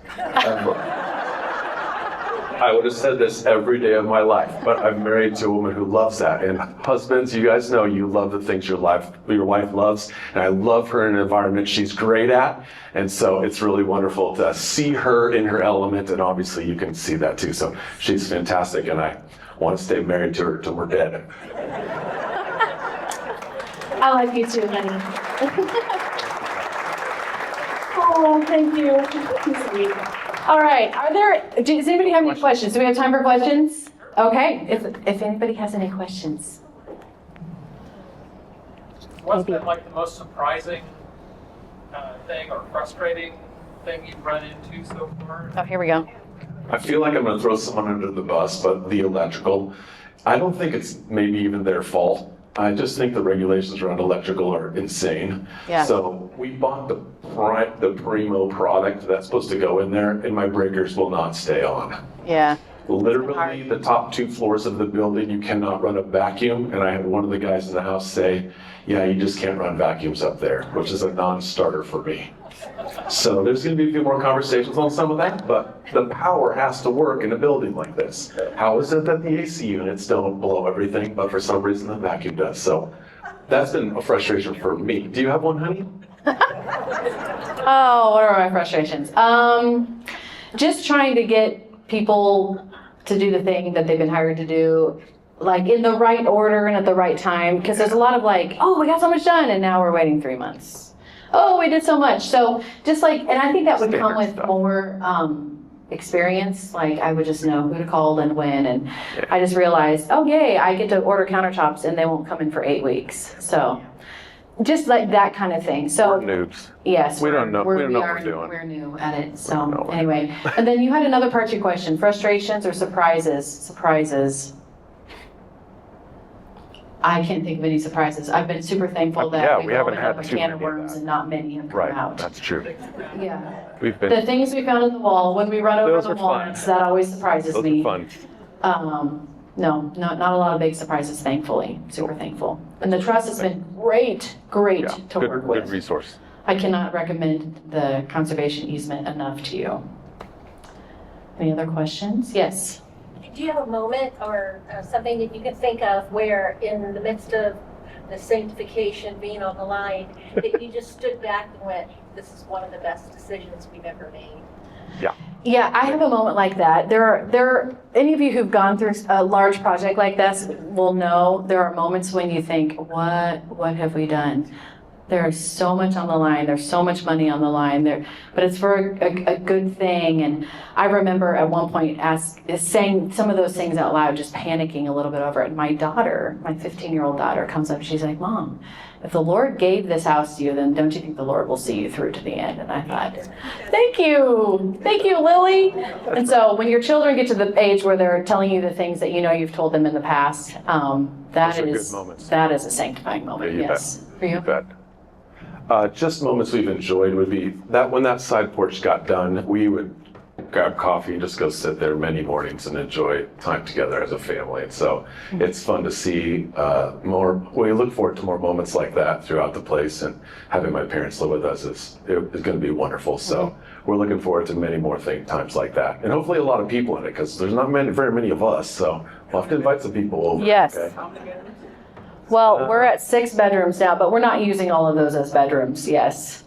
F: I would have said this every day of my life, but I'm married to a woman who loves that. And husbands, you guys know you love the things your wife loves, and I love her in an environment she's great at. And so it's really wonderful to see her in her element, and obviously you can see that too. So she's fantastic, and I want to stay married to her till we're dead.
E: I like you too, honey. Oh, thank you. You're sweet. All right. Does anybody have any questions? Do we have time for questions? Okay. If anybody has any questions.
B: What's been like the most surprising thing or frustrating thing you've run into so far?
E: Oh, here we go.
F: I feel like I'm going to throw someone under the bus, but the electrical, I don't think it's maybe even their fault. I just think the regulations around electrical are insane.
E: Yeah.
F: So we bought the Primo product that's supposed to go in there, and my breakers will not stay on.
E: Yeah.
F: Literally, the top 2 floors of the building, you cannot run a vacuum. And I had one of the guys in the house say, yeah, you just can't run vacuums up there, which is a non-starter for me. So there's going to be a few more conversations on some of that, but the power has to work in a building like this. How is it that the AC units don't blow everything, but for some reason the vacuum does? So that's been a frustration for me. Do you have one, honey?
E: Oh, what are my frustrations? Just trying to get people to do the thing that they've been hired to do, like in the right order and at the right time. Because there's a lot of like, oh, we got so much done, and now we're waiting 3 months. Oh, we did so much. So just like, and I think that would come with more experience. Like I would just know who to call and when. And I just realized, oh, yay, I get to order countertops and they won't come in for 8 weeks. So just like that kind of thing. So
D: We're noobs.
E: yes,
D: We don't know what we're doing.
E: We're new at it. So anyway, and then you had another part to your question: frustrations or surprises? Surprises. I can't think of any surprises. I've been super thankful that
D: we haven't
E: opened
D: had
E: up a
D: too
E: can of
D: many of
E: worms
D: that.
E: and not many have come
D: Right,
E: out.
D: that's true.
E: Yeah.
D: We've
E: The
D: been,
E: things we found in the wall when we run over
D: Those
E: the
D: are fun.
E: walnuts, that always surprises
D: those
E: me.
D: are fun.
E: No, not a lot of big surprises, thankfully. Super thankful. And the trust has been great
D: Yeah,
E: to work
D: good
E: with.
D: resource.
E: I cannot recommend the conservation easement enough to you. Any other questions? Yes.
G: Do you have a moment or something that you can think of where in the midst of the sanctification being on the line, that you just stood back and went, this is one of the best decisions we've ever made?
E: Yeah, I have a moment like that. Any of you who've gone through a large project like this will know there are moments when you think, what have we done? There's so much on the line. There's so much money on the line there, but it's for a good thing. And I remember at one point saying some of those things out loud, just panicking a little bit over it. And my daughter, my 15-year-old daughter, comes up. She's like, "Mom, if the Lord gave this house to you, then don't you think the Lord will see you through to the end?" And I thought, thank you, Lily. And so when your children get to the age where they're telling you the things that you know you've told them in the past, that is a sanctifying moment.
F: Yeah, you
E: Yes,
F: bet.
E: for you.
F: You bet. Just moments we've enjoyed would be that when that side porch got done, we would grab coffee and just go sit there many mornings and enjoy time together as a family. And so it's fun to see we look forward to more moments like that throughout the place, and having my parents live with us is going to be wonderful. So we're looking forward to many more times like that. And hopefully a lot of people in it, because there's not very many of us. So we'll have to invite some people over.
E: Yes.
F: Okay?
E: Well, we're at 6 bedrooms now, but we're not using all of those as bedrooms. Yes.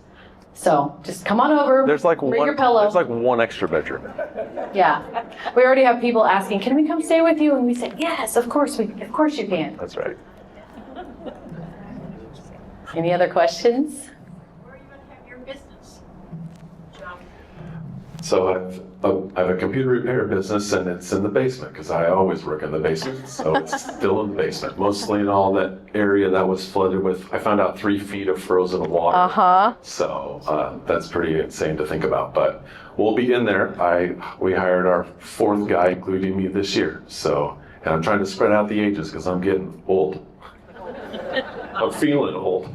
E: So just come on over. Bring your pillow.
D: There's like one extra bedroom.
E: Yeah. We already have people asking, "Can we come stay with you?" And we said, "Yes, of course you can."
D: That's right.
E: Any other questions?
G: Where are you going to have your business, John?
F: So I have a computer repair business, and it's in the basement because I always work in the basement. So it's still in the basement, mostly in all that area that was flooded with. I found out 3 feet of frozen water. So that's pretty insane to think about. But we'll be in there. We hired our 4th guy, including me, this year. So, and I'm trying to spread out the ages because I'm getting old. I'm feeling old.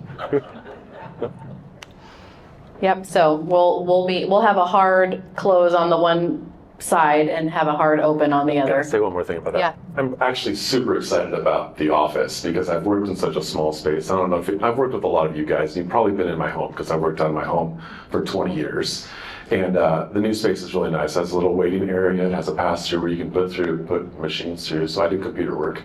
E: Yep. So we'll have a hard close on the one side and have a hard open on the
F: Can I
E: other.
F: say one more thing about that?
E: Yeah.
F: I'm actually super excited about the office because I've worked in such a small space. I don't know if I've worked with a lot of you guys. You've probably been in my home because I worked out of my home for 20 years. And the new space is really nice. It has a little waiting area. It has a pass-through where you can put machines through. So I do computer work.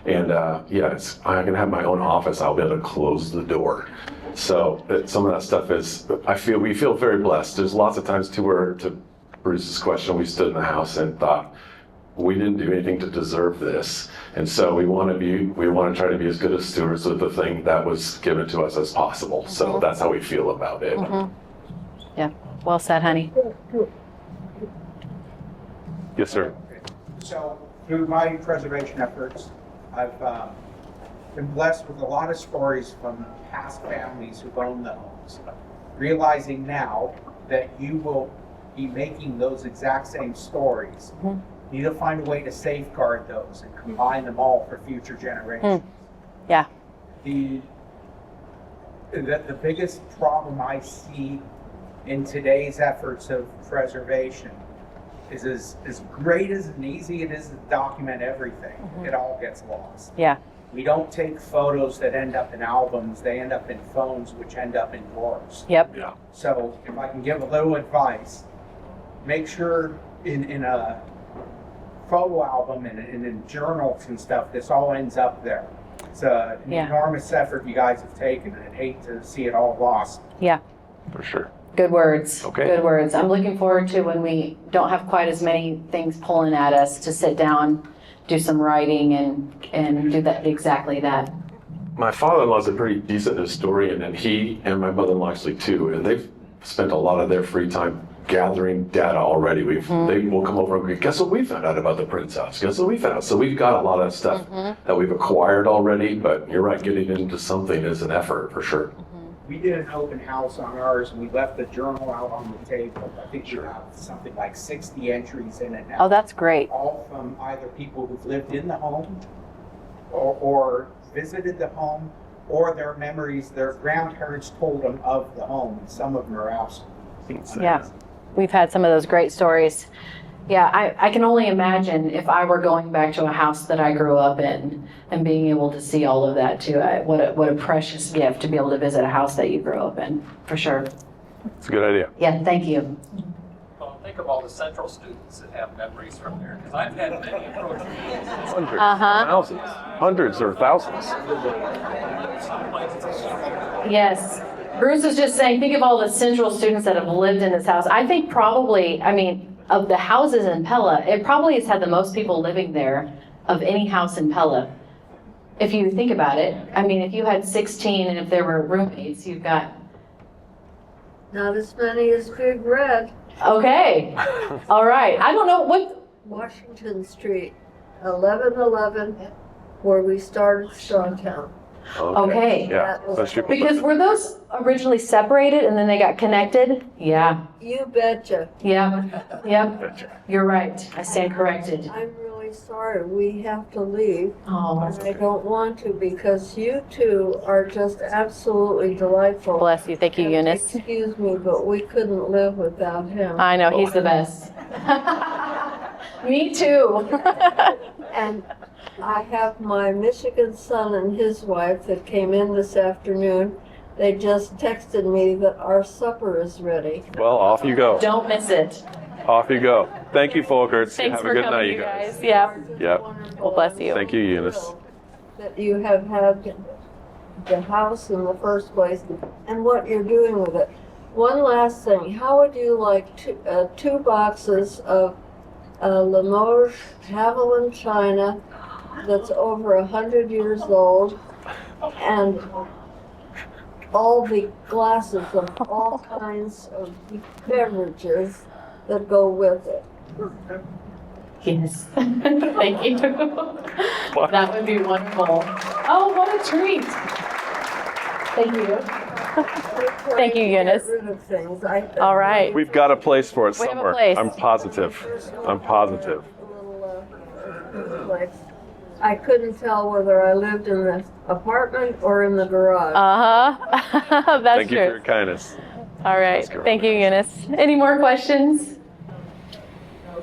F: And I'm going to have my own office. I'll be able to close the door. So some of that stuff we feel very blessed. There's lots of times too where, to Bruce's question, we stood in the house and thought, we didn't do anything to deserve this. And so we want to try to be as good as stewards of the thing that was given to us as possible. So that's how we feel about it.
E: Yeah. Well said, honey.
F: Yes, sir.
H: So through my preservation efforts, I've been blessed with a lot of stories from past families who've owned the homes. Realizing now that you will be making those exact same stories, you need to find a way to safeguard those and combine them all for future generations.
E: Yeah.
H: The biggest problem I see in today's efforts of preservation is as great as and easy it is to document everything, it all gets lost.
E: Yeah.
H: We don't take photos that end up in albums, they end up in phones, which end up in drawers.
E: Yep.
F: Yeah.
H: So if I can give a little advice, make sure in a photo album and in journals and stuff, this all ends up there. It's an enormous effort you guys have taken, and I'd hate to see it all lost.
E: Yeah.
F: For sure.
E: Good words.
F: Okay.
E: Good words. I'm looking forward to when we don't have quite as many things pulling at us to sit down, do some writing, and do exactly that.
F: My father-in-law is a pretty decent historian, and he and my mother-in-law actually too, and they've spent a lot of their free time gathering data already. They will come over and go, guess what we found out about the Prince House? Guess what we found out? So we've got a lot of stuff that we've acquired already, but you're right, getting into something is an effort for sure.
H: We did an open house on ours, and we left the journal out on the table. I think we have something like 60 entries in it now.
E: Oh, that's great.
H: All from either people who've lived in the home or visited the home, or their memories, their grandparents told them of the home, and some of them are absent.
E: Yeah. We've had some of those great stories. Yeah, I can only imagine if I were going back to a house that I grew up in and being able to see all of that too. What a precious gift to be able to visit a house that you grew up in, for sure.
D: It's a good idea.
E: Yeah, thank you.
B: Well, thank think of all the central students that have memories from there, because I've had many approach me.
F: Hundreds,
E: Uh-huh.
F: thousands, hundreds or thousands.
B: Some places.
E: Yes. Bruce was just saying, think of all the central students that have lived in this house. I think probably, I mean, of the houses in Pella, it probably has had the most people living there of any house in Pella. If you think about it, I mean, if you had 16 and if there were roommates, you've got,
I: Not as many as Big Red,
E: okay. All right. I don't know what,
I: Washington Street, 1111, where we started Strongtown.
E: Okay.
F: Yeah. Those people
E: because were those originally separated and then they got connected? Yeah.
I: You betcha.
E: Yep. Yep. You're right. I stand corrected.
I: I'm really sorry. We have to leave.
E: Oh,
I: And I don't want to because you two are just absolutely delightful.
E: bless you. Thank you,
I: And
E: Eunice.
I: Excuse me, but we couldn't live without him.
E: I know, he's the best. Me too.
I: And I have my Michigan son and his wife that came in this afternoon. They just texted me that our supper is ready.
F: Well, off you go.
E: Don't miss it.
F: Off you go. Thank you, Folkers.
E: Thanks
F: Have
E: for
F: a good
E: coming,
F: night,
E: you
F: you guys.
E: guys. Yeah.
F: Yep.
E: Well, bless you.
F: Thank you, Eunice.
I: That you have had the house in the first place and what you're doing with it. One last thing, how would you like two boxes of Limoges Haviland china that's over 100 years old and all the glasses of all kinds of beverages that go with it?
E: Yes. Thank you. That would be wonderful. Oh, what a treat. Thank you. Thank you, Eunice.
I: Get rid of things.
E: All right.
F: We've got a place for it
E: We have a
F: somewhere.
E: place.
F: I'm positive. I'm positive.
I: Place. I couldn't tell whether I lived in the apartment or in the garage.
E: Uh-huh. That's
F: Thank you for
E: true.
F: your kindness.
E: All right. Thank you, Eunice. Any more questions?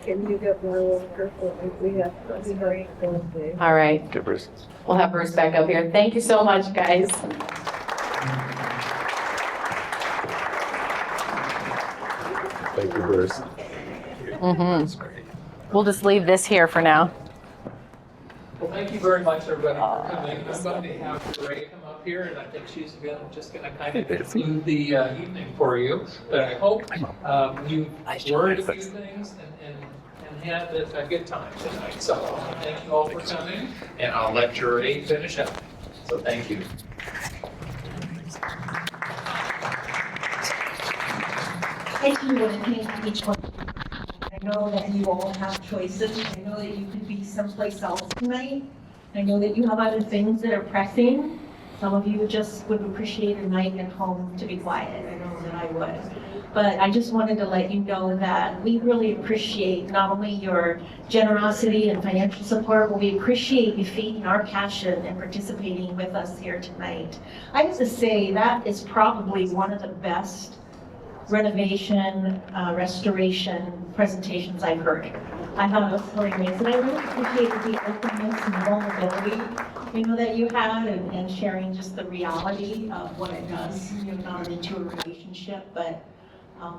I: Can you get my worker? We have Thursday.
E: All right.
F: Okay, Bruce.
E: We'll have Bruce back up here. Thank you so much, guys.
F: Thank you, Bruce.
E: We'll just leave this here for now.
B: Well, thank you very much, everybody, for coming. I'm going to have Ray come up here, and I think she's just going to kind of conclude the evening for you. But I hope you learned a few things and had a good time tonight. So thank you all for coming, and I'll let Ray finish up. So thank you.
J: Thank you, and thank each one. I know that you all have choices. I know that you could be someplace else tonight. I know that you have other things that are pressing. Some of you just would appreciate a night at home to be quiet. I know that I would. But I just wanted to let you know that we really appreciate not only your generosity and financial support, but we appreciate you feeding our passion and participating with us here tonight. I have to say that is probably one of the best renovation, restoration presentations I've heard. I thought it was hilarious, and I really appreciated the openness and vulnerability, that you had, and sharing just the reality of what it does, not into a relationship, but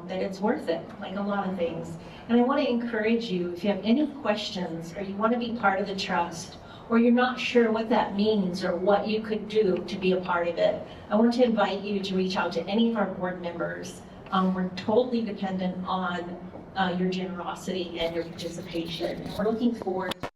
J: that it's worth it, like a lot of things. And I want to encourage you, if you have any questions, or you want to be part of the trust, or you're not sure what that means or what you could do to be a part of it, I want to invite you to reach out to any of our board members. We're totally dependent on your generosity and your participation. We're looking forward to